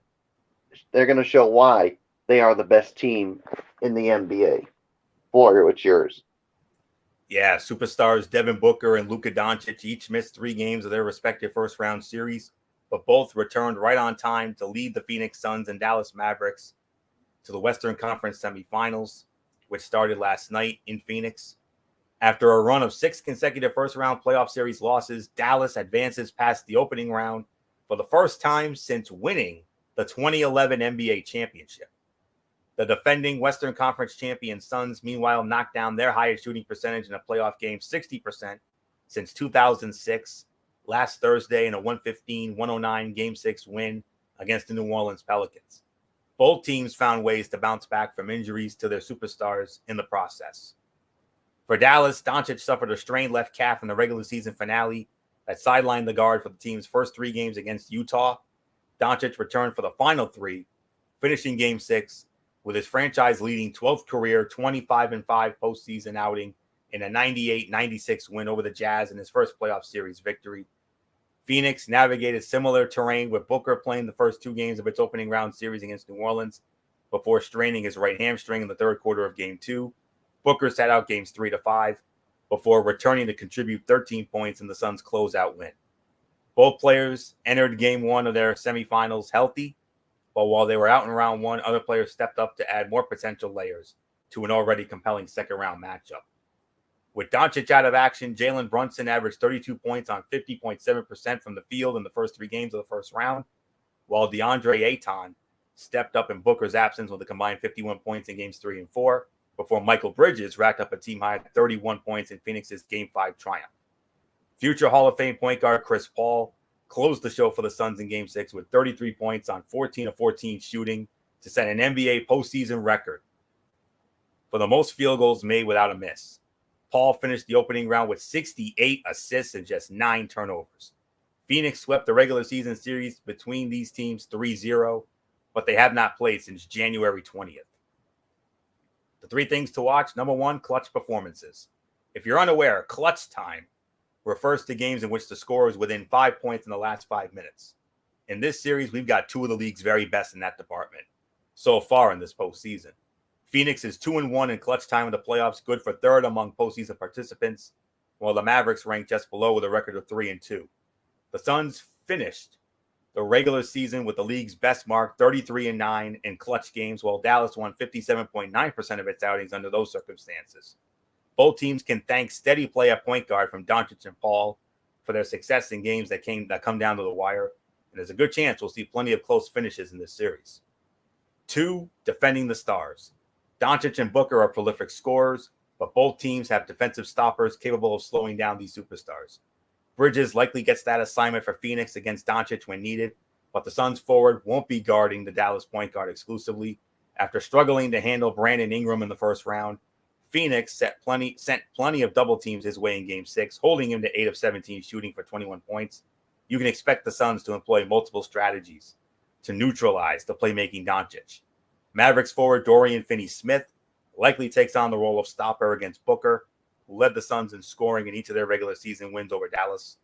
they're going to show why they are the best team in the NBA. Florida, what's yours? Yeah, superstars Devin Booker and Luka Doncic each missed 3 games of their respective first-round series, but both returned right on time to lead the Phoenix Suns and Dallas Mavericks to the Western Conference semifinals, which started last night in Phoenix. After a run of 6 consecutive first-round playoff series losses, Dallas advances past the opening round for the first time since winning the 2011 NBA championship. The defending Western Conference champion Suns, meanwhile, knocked down their highest shooting percentage in a playoff game, 60%, since 2006, last Thursday in a 115-109 Game 6 win against the New Orleans Pelicans. Both teams found ways to bounce back from injuries to their superstars in the process. For Dallas, Doncic suffered a strained left calf in the regular season finale that sidelined the guard for the team's first 3 games against Utah. Doncic returned for the final 3, finishing Game 6 with his franchise-leading 12th career 25-5 postseason outing in a 98-96 win over the Jazz in his first playoff series victory. Phoenix navigated similar terrain with Booker playing the first 2 games of its opening round series against New Orleans before straining his right hamstring in the third quarter of Game 2. Booker sat out games 3 to 5 before returning to contribute 13 points in the Suns' closeout win. Both players entered Game 1 of their semifinals healthy, but while they were out in round 1, other players stepped up to add more potential layers to an already compelling second-round matchup. With Doncic out of action, Jalen Brunson averaged 32 points on 50.7% from the field in the first 3 games of the first round, while DeAndre Ayton stepped up in Booker's absence with a combined 51 points in Games 3 and 4, before Michael Bridges racked up a team-high 31 points in Phoenix's Game 5 triumph. Future Hall of Fame point guard Chris Paul closed the show for the Suns in Game 6 with 33 points on 14 of 14 shooting to set an NBA postseason record for the most field goals made without a miss. Paul finished the opening round with 68 assists and just 9 turnovers. Phoenix swept the regular season series between these teams 3-0, but they have not played since January 20th. The 3 things to watch: number 1, clutch performances. If you're unaware, clutch time refers to games in which the score is within 5 points in the last 5 minutes. In this series, we've got 2 of the league's very best in that department so far in this postseason. Phoenix is 2-1 in clutch time in the playoffs, good for 3rd among postseason participants, while the Mavericks rank just below with a record of 3-2. The Suns finished the regular season with the league's best mark, 33-9 in clutch games, while Dallas won 57.9% of its outings under those circumstances. Both teams can thank steady play at point guard from Doncic and Paul for their success in games that come down to the wire, and there's a good chance we'll see plenty of close finishes in this series. 2, defending the stars. Doncic and Booker are prolific scorers, but both teams have defensive stoppers capable of slowing down these superstars. Bridges likely gets that assignment for Phoenix against Doncic when needed, but the Suns forward won't be guarding the Dallas point guard exclusively. After struggling to handle Brandon Ingram in the first round, Phoenix sent plenty of double teams his way in Game 6, holding him to 8 of 17 shooting for 21 points. You can expect the Suns to employ multiple strategies to neutralize the playmaking Doncic. Mavericks forward Dorian Finney-Smith likely takes on the role of stopper against Booker, who led the Suns in scoring in each of their regular season wins over Dallas.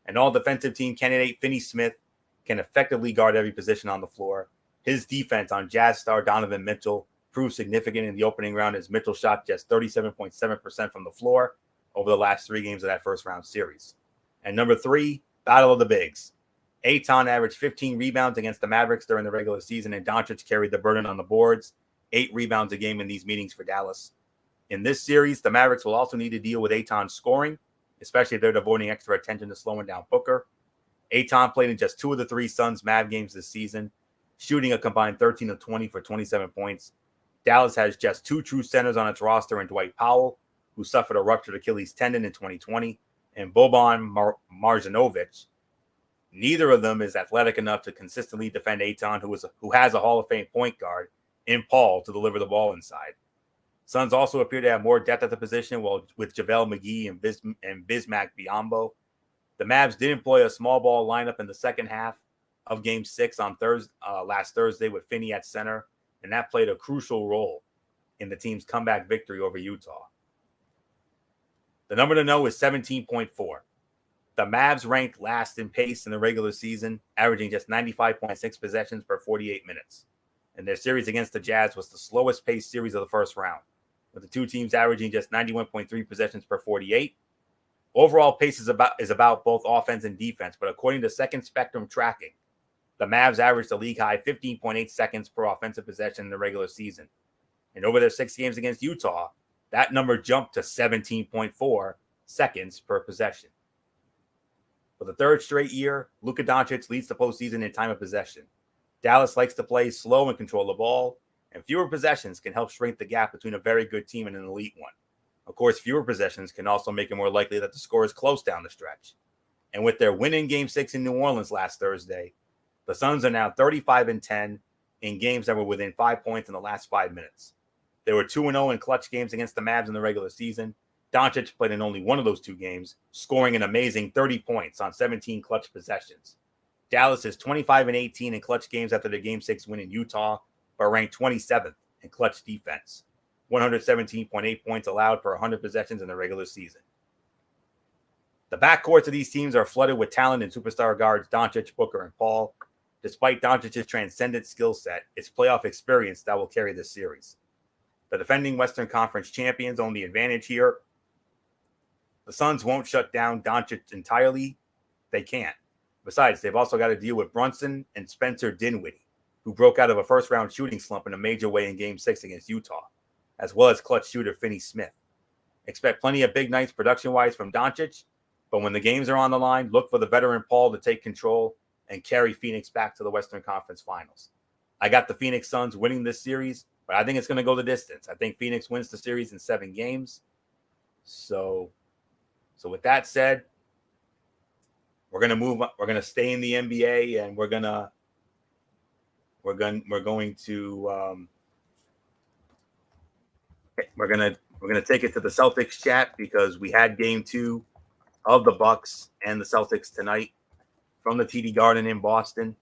An all-defensive team candidate, Finney-Smith, can effectively guard every position on the floor. His defense on Jazz star Donovan Mitchell proved significant in the opening round as Mitchell shot just 37.7% from the floor over the last 3 games of that first-round series. And number 3, battle of the bigs. Ayton averaged 15 rebounds against the Mavericks during the regular season, and Doncic carried the burden on the boards, 8 rebounds a game in these meetings for Dallas. In this series, the Mavericks will also need to deal with Ayton's scoring, especially if they're devoting extra attention to slowing down Booker. Ayton played in just 2 of the 3 Suns Mav games this season, shooting a combined 13 of 20 for 27 points. Dallas has just 2 true centers on its roster in Dwight Powell, who suffered a ruptured Achilles tendon in 2020, and Boban Marjanovic. Neither of them is athletic enough to consistently defend Ayton, who has a Hall of Fame point guard in Paul to deliver the ball inside. Suns also appear to have more depth at the position with JaVale McGee and Bismack Biyombo. The Mavs did employ a small ball lineup in the second half of Game 6 on last Thursday with Finney at center, and that played a crucial role in the team's comeback victory over Utah. The number to know is 17.4. The Mavs ranked last in pace in the regular season, averaging just 95.6 possessions per 48 minutes. And their series against the Jazz was the slowest paced series of the first round, with the 2 teams averaging just 91.3 possessions per 48. Overall pace is about both offense and defense, but according to Second Spectrum tracking, the Mavs averaged a league-high 15.8 seconds per offensive possession in the regular season. And over their 6 games against Utah, that number jumped to 17.4 seconds per possession. For the 3rd straight year, Luka Doncic leads the postseason in time of possession. Dallas likes to play slow and control the ball, and fewer possessions can help shrink the gap between a very good team and an elite one. Of course, fewer possessions can also make it more likely that the score is close down the stretch. And with their win in Game 6 in New Orleans last Thursday, the Suns are now 35-10 in games that were within 5 points in the last 5 minutes. They were 2-0 in clutch games against the Mavs in the regular season. Doncic played in only one of those 2 games, scoring an amazing 30 points on 17 clutch possessions. Dallas is 25-18 in clutch games after their Game 6 win in Utah, but ranked 27th in clutch defense, 117.8 points allowed per 100 possessions in the regular season. The backcourts of these teams are flooded with talent and superstar guards Doncic, Booker, and Paul. Despite Doncic's transcendent skill set, it's playoff experience that will carry this series. The defending Western Conference champions own the advantage here. The Suns won't shut down Doncic entirely. They can't. Besides, they've also got to deal with Brunson and Spencer Dinwiddie, who broke out of a first-round shooting slump in a major way in Game 6 against Utah, as well as clutch shooter Finney-Smith. Expect plenty of big nights production-wise from Doncic, but when the games are on the line, look for the veteran Paul to take control and carry Phoenix back to the Western Conference Finals. I got the Phoenix Suns winning this series, but I think it's going to go the distance. I think Phoenix wins the series in 7 games. So with that said, we're going to move on. We're going to stay in the NBA, and we're going to take it to the Celtics chat because we had Game 2 of the Bucks and the Celtics tonight from the TD Garden in Boston.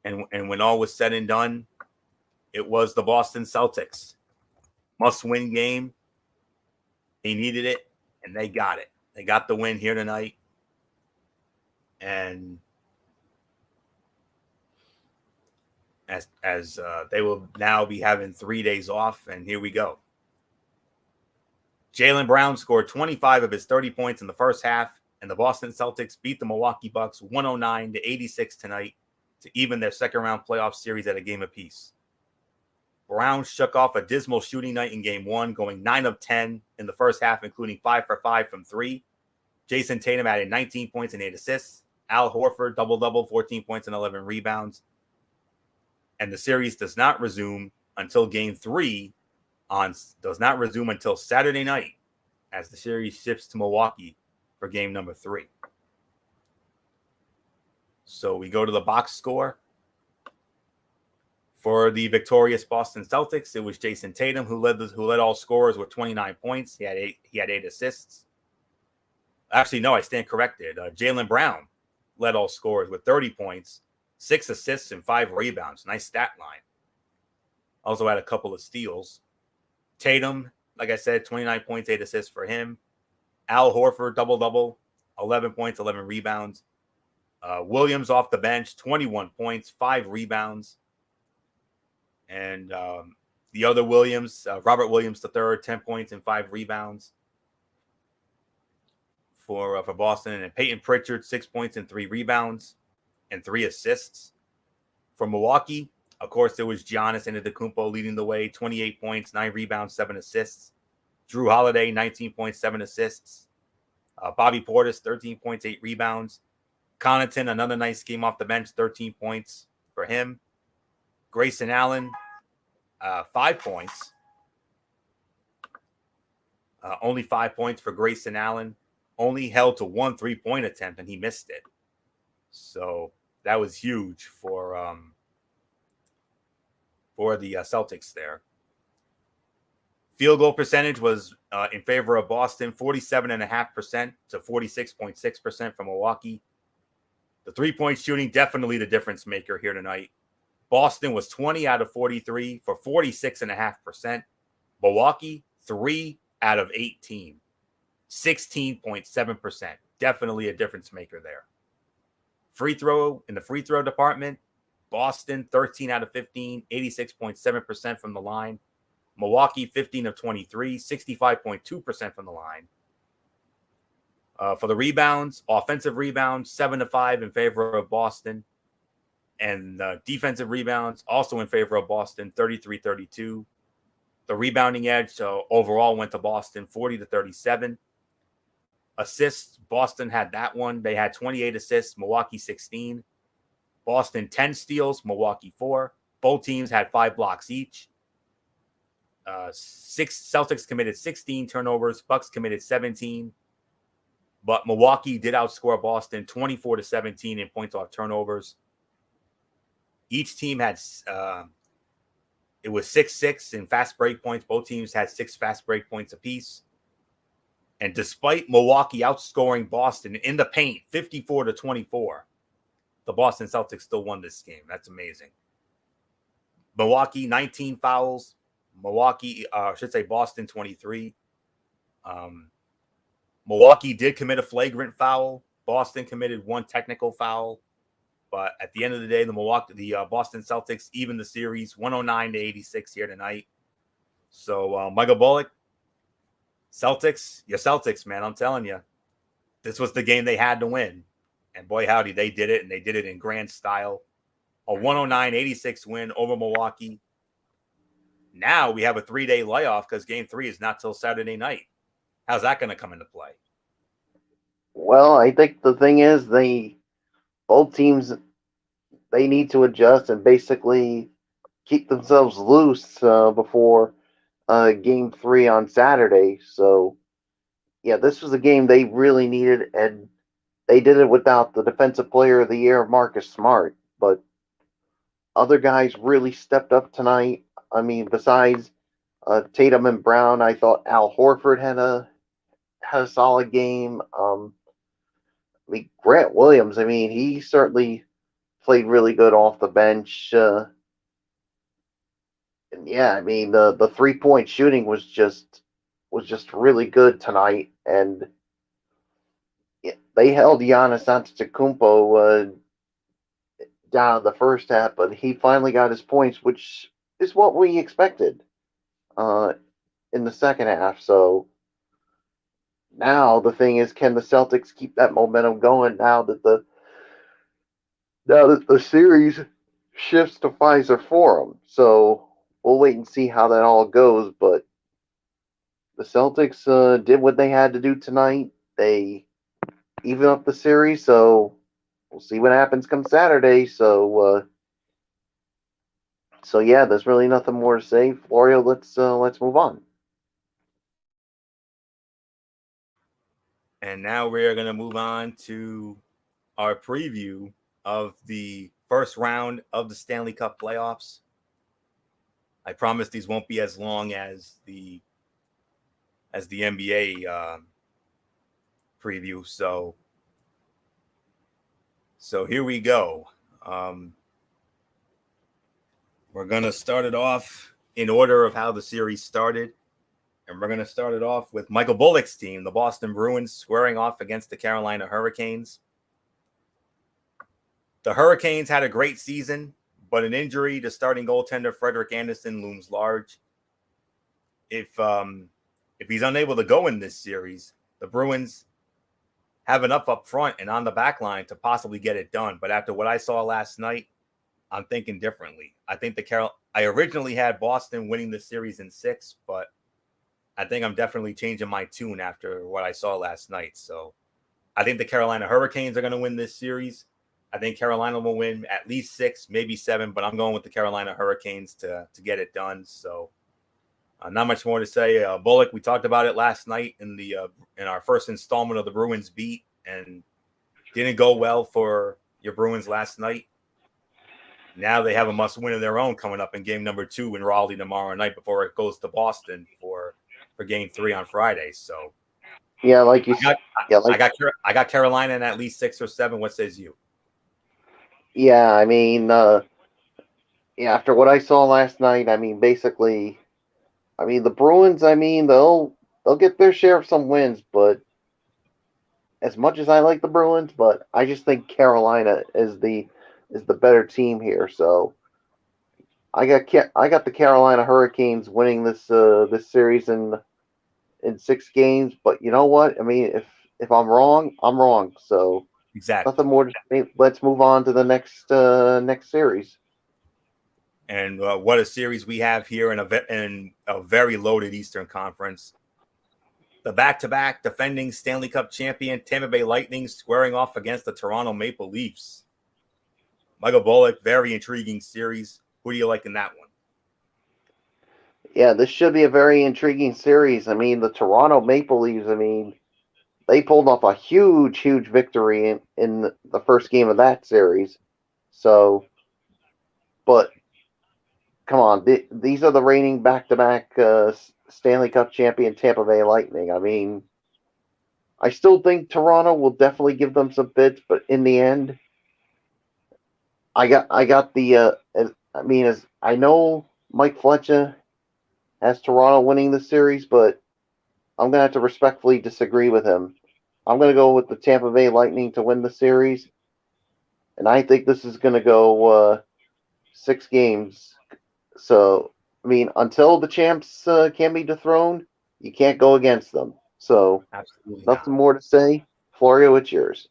And when all was said and done, it was the Boston Celtics Must-win game. He needed it, and they got it. They got the win here tonight. And as they will now be having 3 days off, and here we go. Jaylen Brown scored 25 of his 30 points in the first half, and the Boston Celtics beat the Milwaukee Bucks 109-86 tonight to even their second-round playoff series at a game apiece. Brown shook off a dismal shooting night in Game 1, going 9 of 10 in the first half, including 5 for 5 from 3. Jason Tatum added 19 points and 8 assists. Al Horford, double-double, 14 points and 11 rebounds. And the series does not resume until Game 3 does not resume until Saturday night as the series shifts to Milwaukee for game number 3. So we go to the box score. For the victorious Boston Celtics, it was Jason Tatum who led all scorers with 29 points. He had 8 assists. Actually, no, I stand corrected. Jaylen Brown led all scorers with 30 points, 6 assists, and 5 rebounds. Nice stat line. Also had a couple of steals. Tatum, like I said, 29 points, 8 assists for him. Al Horford, double-double, 11 points, 11 rebounds. Williams off the bench, 21 points, 5 rebounds. And the other Williams, Robert Williams III, 10 points and 5 rebounds for Boston. And then Peyton Pritchard, 6 points and 3 rebounds and 3 assists. For Milwaukee, of course, there was Giannis Antetokounmpo leading the way, 28 points, 9 rebounds, 7 assists. Drew Holiday, 19 points, 7 assists. Bobby Portis, 13 points, 8 rebounds. Connaughton, another nice game off the bench, 13 points for him. Grayson Allen, 5 points. Only 5 points for Grayson Allen. Only held to 1 3-point attempt, and he missed it. So that was huge for the Celtics there. Field goal percentage was in favor of Boston, 47.5% to 46.6% from Milwaukee. The 3-point shooting, definitely the difference maker here tonight. Boston was 20 out of 43 for 46.5%. Milwaukee, 3 out of 18, 16.7%. Definitely a difference maker there. In the free throw department, Boston, 13 out of 15, 86.7% from the line. Milwaukee, 15 of 23, 65.2% from the line. For the rebounds, offensive rebounds, 7 to 5 in favor of Boston. And defensive rebounds, also in favor of Boston, 33-32. The rebounding edge overall went to Boston, 40-37. Assists, Boston had that one. They had 28 assists, Milwaukee 16. Boston 10 steals, Milwaukee 4. Both teams had 5 blocks each. Celtics committed 16 turnovers. Bucks committed 17. But Milwaukee did outscore Boston 24-17 in points off turnovers. Each team had it was 6-6 in fast break points. Both teams had 6 fast break points apiece. And despite Milwaukee outscoring Boston in the paint 54-24, the Boston Celtics still won this game. That's amazing. Milwaukee, 19 fouls. Boston, 23. Milwaukee did commit a flagrant foul. Boston committed 1 technical foul. But at the end of the day, the Boston Celtics even the series 109-86 here tonight. So Michael Bullock, your Celtics, man, I'm telling you, this was the game they had to win. And boy, howdy, they did it, and they did it in grand style. A 109-86 win over Milwaukee. Now we have a 3-day layoff because Game 3 is not till Saturday night. How's that going to come into play? Well, I think the thing is both teams, they need to adjust and basically keep themselves loose before Game 3 on Saturday. So, yeah, this was a game they really needed, and they did it without the Defensive Player of the Year, Marcus Smart. But other guys really stepped up tonight. I mean, besides Tatum and Brown, I thought Al Horford had a solid game. Grant Williams, he certainly played really good off the bench. yeah, I mean the 3-point shooting was just really good tonight, and they held Giannis Antetokounmpo down in the first half, but he finally got his points, which is what we expected in the second half. So now the thing is, can the Celtics keep that momentum going now that the series shifts to Pfizer Forum? So we'll wait and see how that all goes. But the Celtics did what they had to do tonight. They even up the series, so we'll see what happens come Saturday. So yeah, there's really nothing more to say. Florio, let's move on. And now we're going to move on to our preview of the first round of the Stanley Cup playoffs. I promise these won't be as long as the NBA preview. So here we go. We're going to start it off in order of how the series started. And we're going to start it off with Michael Bullock's team, the Boston Bruins, squaring off against the Carolina Hurricanes. The Hurricanes had a great season, but an injury to starting goaltender Frederik Andersen looms large. If he's unable to go in this series, the Bruins have enough up front and on the back line to possibly get it done. But after what I saw last night, I'm thinking differently. I think I originally had Boston winning the series in 6, but I think I'm definitely changing my tune after what I saw last night. So I think the Carolina Hurricanes are going to win this series. I think Carolina will win at least 6, maybe 7, but I'm going with the Carolina Hurricanes to get it done. So not much more to say. Bullock, we talked about it last night in our first installment of the Bruins beat, and didn't go well for your Bruins last night. Now they have a must-win of their own coming up in game number 2 in Raleigh tomorrow night before it goes to Boston for game 3 on Friday. So yeah, like you said, I got Carolina in at least 6 or 7. What says you? Yeah, I mean, after what I saw last night, I mean, basically, I mean the Bruins. I mean, they'll get their share of some wins, but as much as I like the Bruins, but I just think Carolina is the better team here. So I got the Carolina Hurricanes winning this series in 6 games. But you know what? I mean, if I'm wrong, I'm wrong. So exactly, nothing more to say. Let's move on to the next series. And what a series we have here in a very loaded Eastern Conference. The back-to-back defending Stanley Cup champion Tampa Bay Lightning squaring off against the Toronto Maple Leafs. Michael Bullock, very intriguing series. Who do you like in that one? Yeah, this should be a very intriguing series. I mean, the Toronto Maple Leafs, I mean, they pulled off a huge victory in the first game of that series. So, but come on, these are the reigning back-to-back Stanley Cup champion Tampa Bay Lightning. I mean, I still think Toronto will definitely give them some fits, but in the end, I got the. As I know, Mike Fletcher has Toronto winning the series, but I'm gonna have to respectfully disagree with him. I'm gonna go with the Tampa Bay Lightning to win the series, and I think this is gonna go 6 games. So, I mean, until the champs can be dethroned, you can't go against them. So, absolutely nothing more to say. Florio, it's yours.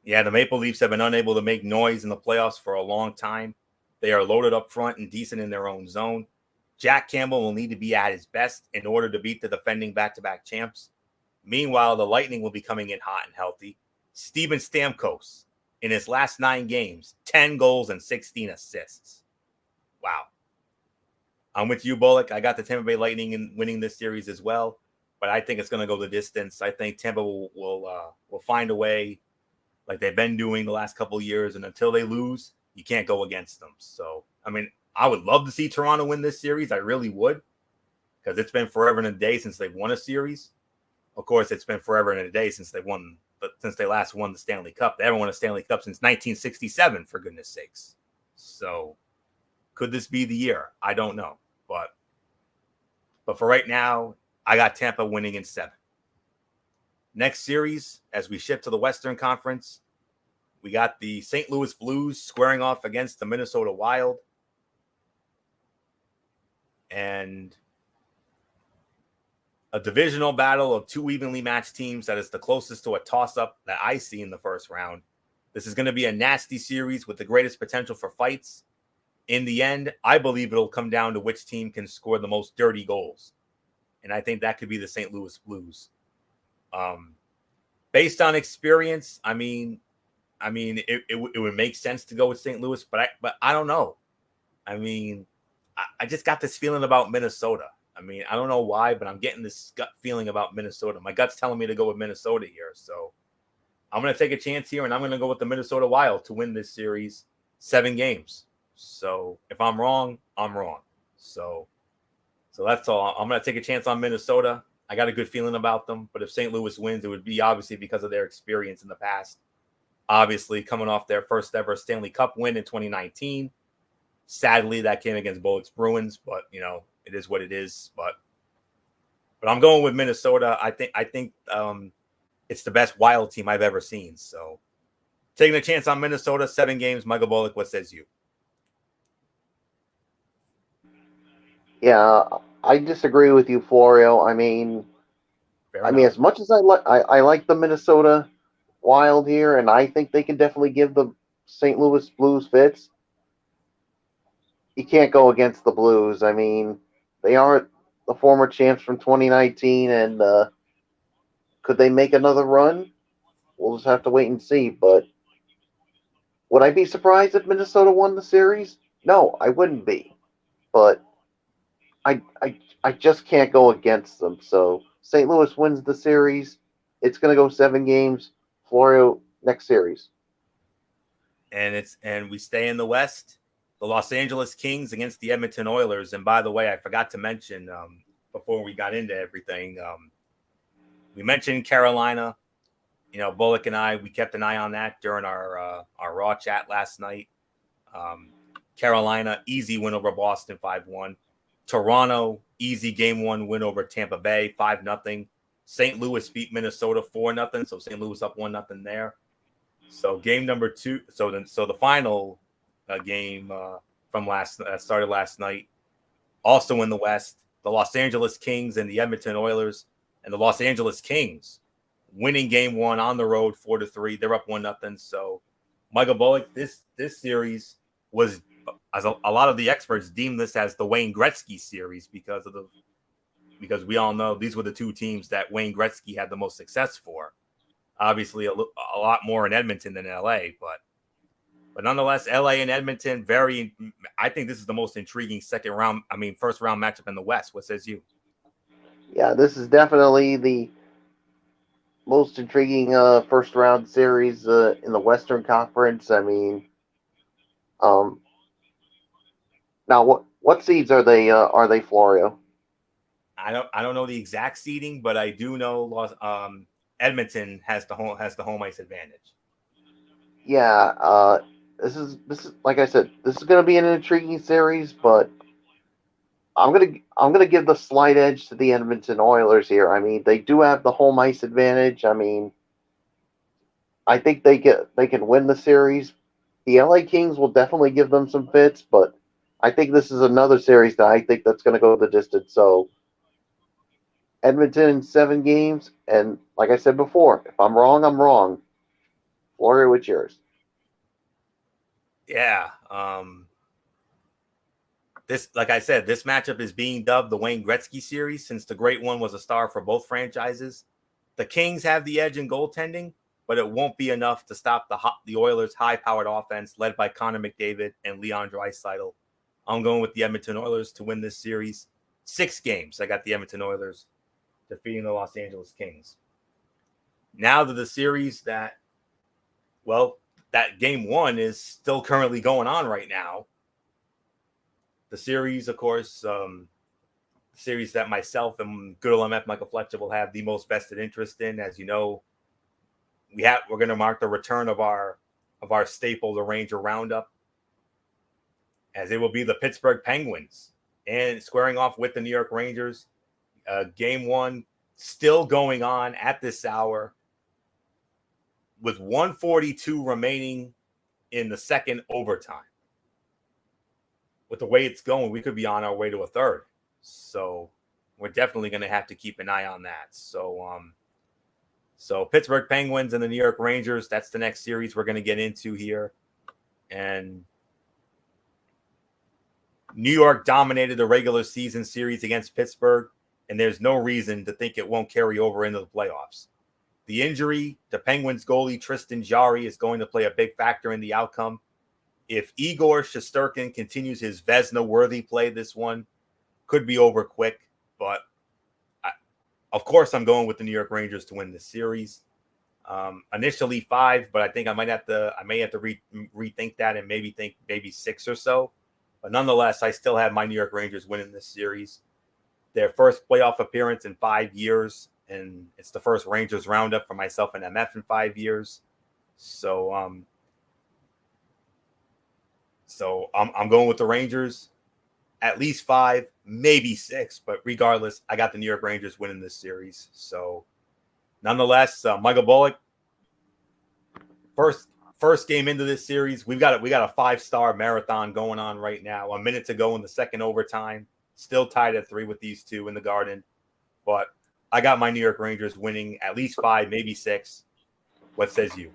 Yeah, the Maple Leafs have been unable to make noise in the playoffs for a long time. They are loaded up front and decent in their own zone. Jack Campbell will need to be at his best in order to beat the defending back-to-back champs. Meanwhile, the Lightning will be coming in hot and healthy. Steven Stamkos, in his last 9 games, 10 goals and 16 assists. Wow. I'm with you, Bullock. I got the Tampa Bay Lightning in winning this series as well, but I think it's going to go the distance. I think Tampa will find a way, like they've been doing the last couple of years, and until they lose, you can't go against them. So, I mean, I would love to see Toronto win this series. I really would, because it's been forever and a day since they've won a series. Of course, it's been forever and a day since they last won the Stanley Cup. They haven't won a Stanley Cup since 1967, for goodness sakes. So, could this be the year? I don't know. But for right now, I got Tampa winning in 7. Next series, as we shift to the Western Conference, we got the St. Louis Blues squaring off against the Minnesota Wild. And a divisional battle of 2 evenly matched teams that is the closest to a toss-up that I see in the first round. This is going to be a nasty series with the greatest potential for fights. In the end, I believe it'll come down to which team can score the most dirty goals. And I think that could be the St. Louis Blues. Based on experience, it would make sense to go with St. Louis, but I don't know. I just got this feeling about Minnesota. I don't know why, but I'm getting this gut feeling about Minnesota. My gut's telling me to go with Minnesota here. So I'm going to take a chance here, and I'm going to go with the Minnesota Wild to win this series 7 games. So if I'm wrong, I'm wrong. So that's all. I'm going to take a chance on Minnesota. I got a good feeling about them. But if St. Louis wins, it would be obviously because of their experience in the past. Obviously, coming off their first ever Stanley Cup win in 2019. Sadly, that came against Bullets Bruins, but it is what it is. But I'm going with Minnesota. I think it's the best Wild team I've ever seen. So taking a chance on Minnesota, 7 games. Michael Bullock, what says you? Yeah, I disagree with you, Florio. As much as I like the Minnesota Wild here, and I think they can definitely give the St. Louis Blues fits. You can't go against the Blues. They are the former champs from 2019, and could they make another run? We'll just have to wait and see. But would I be surprised if Minnesota won the series? No, I wouldn't be. But I just can't go against them. So St. Louis wins the series. It's going to go 7 games. Florio, next series. And we stay in the West. The Los Angeles Kings against the Edmonton Oilers. And by the way, I forgot to mention before we got into everything, we mentioned Carolina. Bullock and I, we kept an eye on that during our Raw chat last night. Carolina, easy win over Boston, 5-1. Toronto, easy game 1 win over Tampa Bay, 5-0. St. Louis beat Minnesota 4-0. So St. Louis up 1-0 there. So game number 2. So the final game from started last night. Also in the West, the Los Angeles Kings and the Edmonton Oilers, and the Los Angeles Kings winning game 1 on the road 4-3. They're up 1-0. So Michael Bullock, this series was, as a lot of the experts deem this as the Wayne Gretzky series because we all know these were the 2 teams that Wayne Gretzky had the most success for. Obviously, a lot more in Edmonton than LA, but nonetheless, LA and Edmonton, I think this is the most intriguing first round matchup in the West. What says you? Yeah, this is definitely the most intriguing first round series in the Western Conference. Now what seeds are they, Florio? I don't know the exact seeding, but I do know Edmonton has the home ice advantage. Yeah, this is like I said, this is going to be an intriguing series, but I'm gonna give the slight edge to the Edmonton Oilers here. They do have the home ice advantage. I think they can win the series. The LA Kings will definitely give them some fits, but I think this is another series that I think that's going to go the distance. So Edmonton in 7 games, and like I said before, if I'm wrong, I'm wrong. Florio, what's yours? Yeah. Like I said, this matchup is being dubbed the Wayne Gretzky series since the Great One was a star for both franchises. The Kings have the edge in goaltending, but it won't be enough to stop the Oilers' high-powered offense led by Connor McDavid and Leon Draisaitl. I'm going with the Edmonton Oilers to win this series. 6 games. I got the Edmonton Oilers defeating the Los Angeles Kings. Now to the series that game 1 is still currently going on right now. The series, of course, the series that myself and good old MF Michael Fletcher will have the most vested interest in. As you know, we're going to mark the return of our staple, the Ranger Roundup, as it will be the Pittsburgh Penguins and squaring off with the New York Rangers Game 1 still going on at this hour with 1:42 remaining in the second overtime. With the way it's going, we could be on our way to a third. So we're definitely going to have to keep an eye on that. So Pittsburgh Penguins and the New York Rangers, that's the next series we're going to get into here. And New York dominated the regular season series against Pittsburgh, and there's no reason to think it won't carry over into the playoffs. The injury to Penguins goalie Tristan Jarry is going to play a big factor in the outcome. If Igor Shesterkin continues his Vezina-worthy play, this one could be over quick. But of course, I'm going with the New York Rangers to win this series. Initially 5, but I think I may have to rethink that and maybe think 6 or so. But nonetheless, I still have my New York Rangers winning this series. Their first playoff appearance in 5 years, and it's the first Rangers roundup for myself and MF in 5 years. So I'm going with the Rangers, at least 5, maybe 6. But regardless, I got the New York Rangers winning this series. So nonetheless, Michael Bullock, first game into this series, we got a 5-star marathon going on right now. A minute to go in the second overtime. Still tied at 3 with these two in the Garden. But I got my New York Rangers winning at least 5, maybe 6. What says you?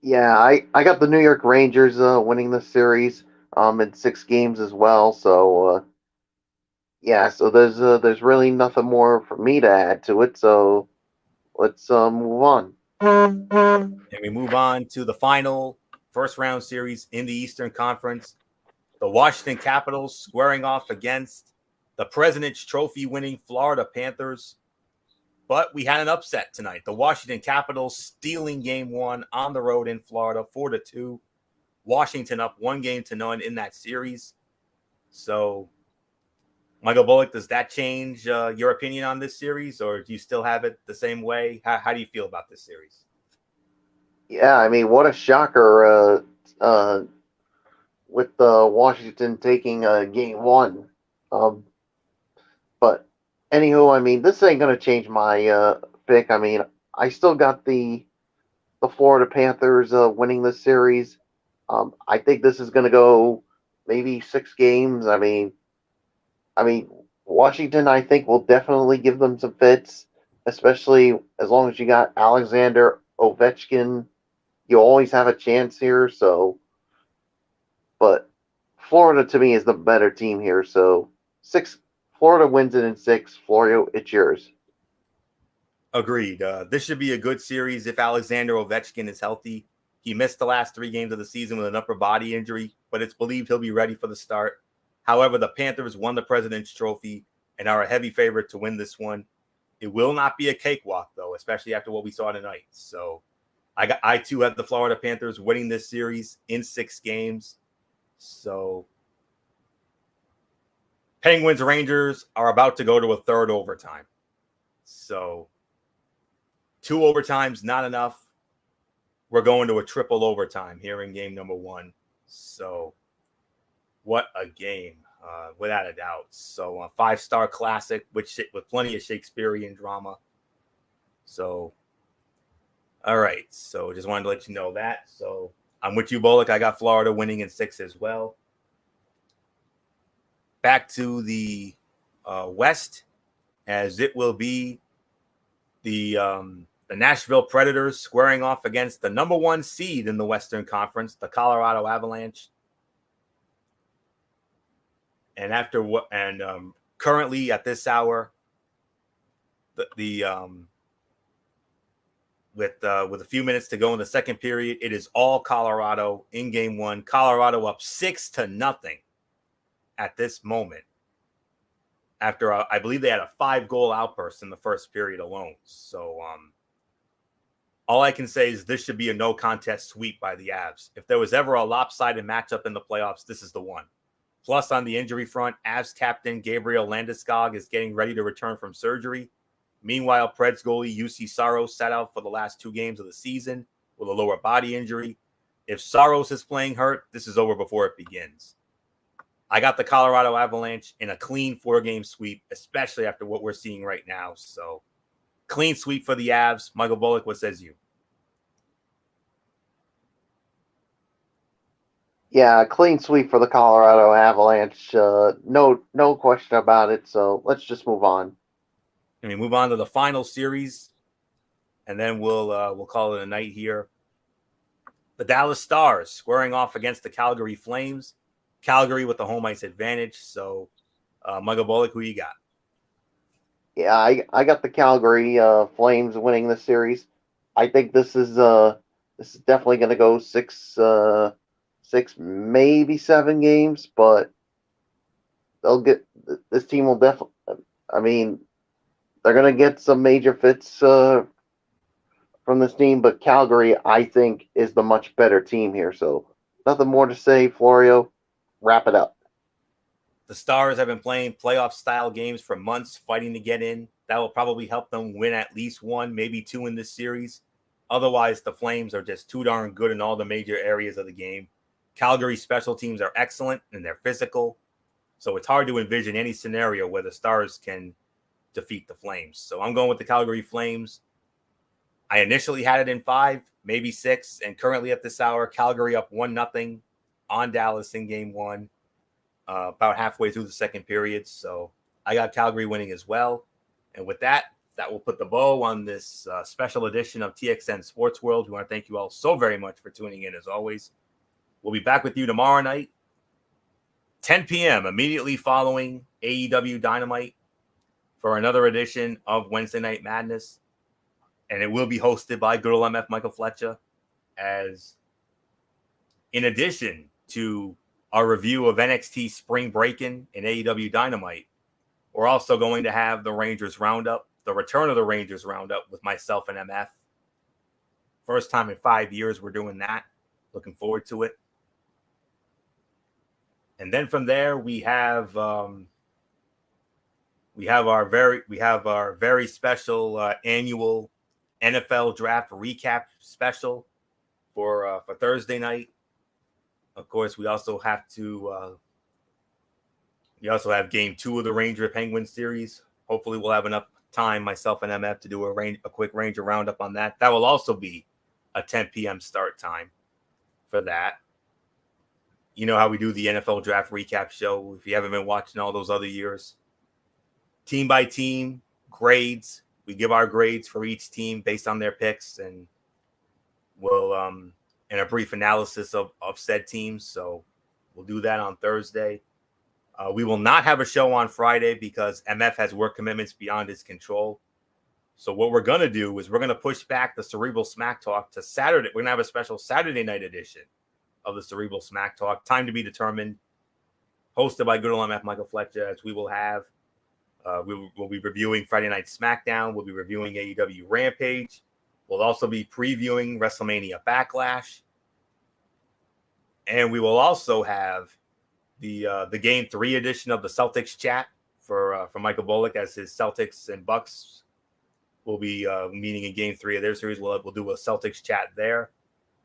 Yeah, I got the New York Rangers winning the series in 6 games as well. So yeah, so there's really nothing more for me to add to it. So let's move on. And we move on to the final first round series in the Eastern Conference. The Washington Capitals squaring off against the President's Trophy winning Florida Panthers. But we had an upset tonight. The Washington Capitals stealing game 1 on the road in Florida, 4-2. Washington up 1-0 in that series. So, Michael Bullock, does that change your opinion on this series, or do you still have it the same way? How do you feel about this series? Yeah, I mean, what a shocker with Washington taking game 1. But anywho, I mean, this ain't gonna change my pick. I mean, I still got the Florida Panthers winning this series. I think this is gonna go maybe 6 games. I mean, Washington, I think, will definitely give them some fits, especially as long as you got Alexander Ovechkin. You always have a chance here. So, but Florida to me is the better team here. So 6. Florida wins it in 6. Florio, it's yours. Agreed. This should be a good series if Alexander Ovechkin is healthy. He missed the last 3 games of the season with an upper body injury, but it's believed he'll be ready for the start. However, the Panthers won the President's Trophy and are a heavy favorite to win this one. It will not be a cakewalk, though, especially after what we saw tonight. So I too have the Florida Panthers winning this series in 6 games. So Penguins Rangers are about to go to a 3rd overtime. So 2 overtimes, not enough. We're going to a triple overtime here in game number 1. So what a game, without a doubt. So a 5-star classic with plenty of Shakespearean drama. So, all right. So just wanted to let you know that. So I'm with you, Bullock. I got Florida winning in 6 as well. Back to the West, as it will be the Nashville Predators squaring off against the number 1 seed in the Western Conference, the Colorado Avalanche. And currently at this hour, with a few minutes to go in the second period, it is all Colorado in game 1. Colorado up 6-0 at this moment. After I believe they had a 5-goal outburst in the first period alone. So all I can say is this should be a no contest sweep by the Avs. If there was ever a lopsided matchup in the playoffs, this is the one. Plus, on the injury front, Avs captain Gabriel Landeskog is getting ready to return from surgery. Meanwhile, Preds goalie UC Saros sat out for the last 2 games of the season with a lower body injury. If Saros is playing hurt, this is over before it begins. I got the Colorado Avalanche in a clean 4-game sweep, especially after what we're seeing right now. So clean sweep for the Avs. Michael Bullock, what says you? Yeah, clean sweep for the Colorado Avalanche. No question about it. So let's just move on. And we move on to the final series, and then we'll call it a night here. The Dallas Stars squaring off against the Calgary Flames. Calgary with the home ice advantage. So, Michael Bullock, who you got? Yeah, I got the Calgary Flames winning the series. I think this is definitely going to go six, maybe 7 games, but this team will definitely. I mean, they're going to get some major fits from this team, but Calgary, I think, is the much better team here. So nothing more to say, Florio. Wrap it up. The Stars have been playing playoff-style games for months, fighting to get in. That will probably help them win at least 1, maybe 2 in this series. Otherwise, the Flames are just too darn good in all the major areas of the game. Calgary's special teams are excellent, and they're physical. So it's hard to envision any scenario where the Stars can defeat the Flames. So I'm going with the Calgary Flames. I initially had it in 5, maybe 6, and currently at this hour, Calgary up 1-0 on Dallas in Game 1. About halfway through the second period. So I got Calgary winning as well. And with that, that will put the bow on this special edition of TXN Sports World. We want to thank you all so very much for tuning in as always. We'll be back with you tomorrow night, 10 p.m., immediately following AEW Dynamite for another edition of Wednesday Night Madness. And it will be hosted by good old MF Michael Fletcher, as in addition to our review of NXT Spring Breakin' and AEW Dynamite, we're also going to have the Rangers Roundup, the return of the Rangers Roundup with myself and MF. First time in 5 years we're doing that. Looking forward to it. And then from there we have our very special annual NFL Draft Recap special for Thursday night. Of course, we also have Game 2 of the Ranger Penguins series. Hopefully, we'll have enough time, myself and MF, to do a quick Ranger roundup on that. That will also be a 10 p.m. start time for that. You know how we do the NFL Draft Recap show. If you haven't been watching all those other years, team by team, grades. We give our grades for each team based on their picks, and we'll and a brief analysis of said teams. So we'll do that on Thursday. We will not have a show on Friday because MF has work commitments beyond his control. So what we're going to do is we're going to push back the Cerebral Smack Talk to Saturday. We're going to have a special Saturday night edition of the Cerebral Smack Talk. Time to be determined. Hosted by good old MF Michael Fletcher, as we will have. We'll be reviewing Friday Night SmackDown. We'll be reviewing AEW Rampage. We'll also be previewing WrestleMania Backlash. And we will also have the Game 3 edition of the Celtics chat for Michael Bullock, as his Celtics and Bucks will be meeting in Game 3 of their series. We'll do a Celtics chat there.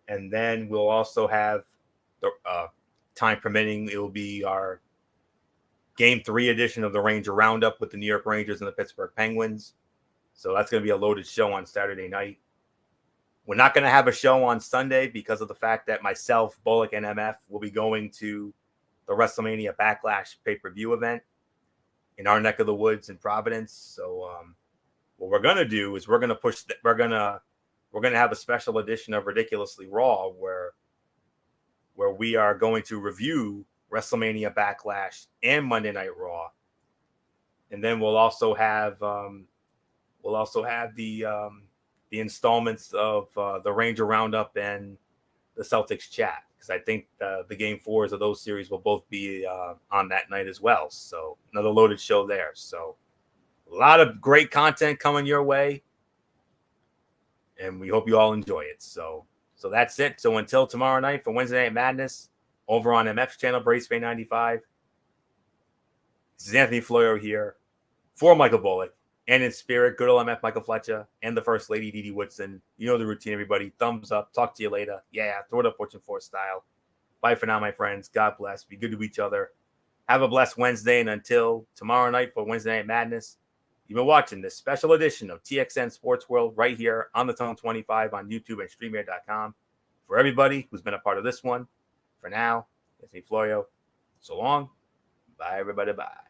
And then we'll also have, the time permitting, it will be our Game 3 edition of the Ranger Roundup with the New York Rangers and the Pittsburgh Penguins. So that's going to be a loaded show on Saturday night. We're not going to have a show on Sunday because of the fact that myself, Bullock, and MF will be going to the WrestleMania Backlash pay-per-view event in our neck of the woods in Providence. So what we're going to do is we're going to have a special edition of Ridiculously Raw where we are going to review WrestleMania Backlash and Monday Night Raw. And then we'll also have the installments of the Ranger Roundup and the Celtics chat, because I think the Game 4s of those series will both be on that night as well. So another loaded show there. So a lot of great content coming your way, and we hope you all enjoy it. So that's it. So until tomorrow night for Wednesday Night Madness over on MF's channel, Braceway 95, this is Anthony Florio here for Michael Bullock. And in spirit, good old MF Michael Fletcher and the First Lady Dee Dee Woodson. You know the routine, everybody. Thumbs up. Talk to you later. Yeah, throw it up Fortune 4 style. Bye for now, my friends. God bless. Be good to each other. Have a blessed Wednesday, and until tomorrow night for Wednesday Night Madness, you've been watching this special edition of TXN Sports World right here on the Tone 25 on YouTube and StreamYard.com. For everybody who's been a part of this one, for now, it's me, Florio. So long. Bye, everybody. Bye.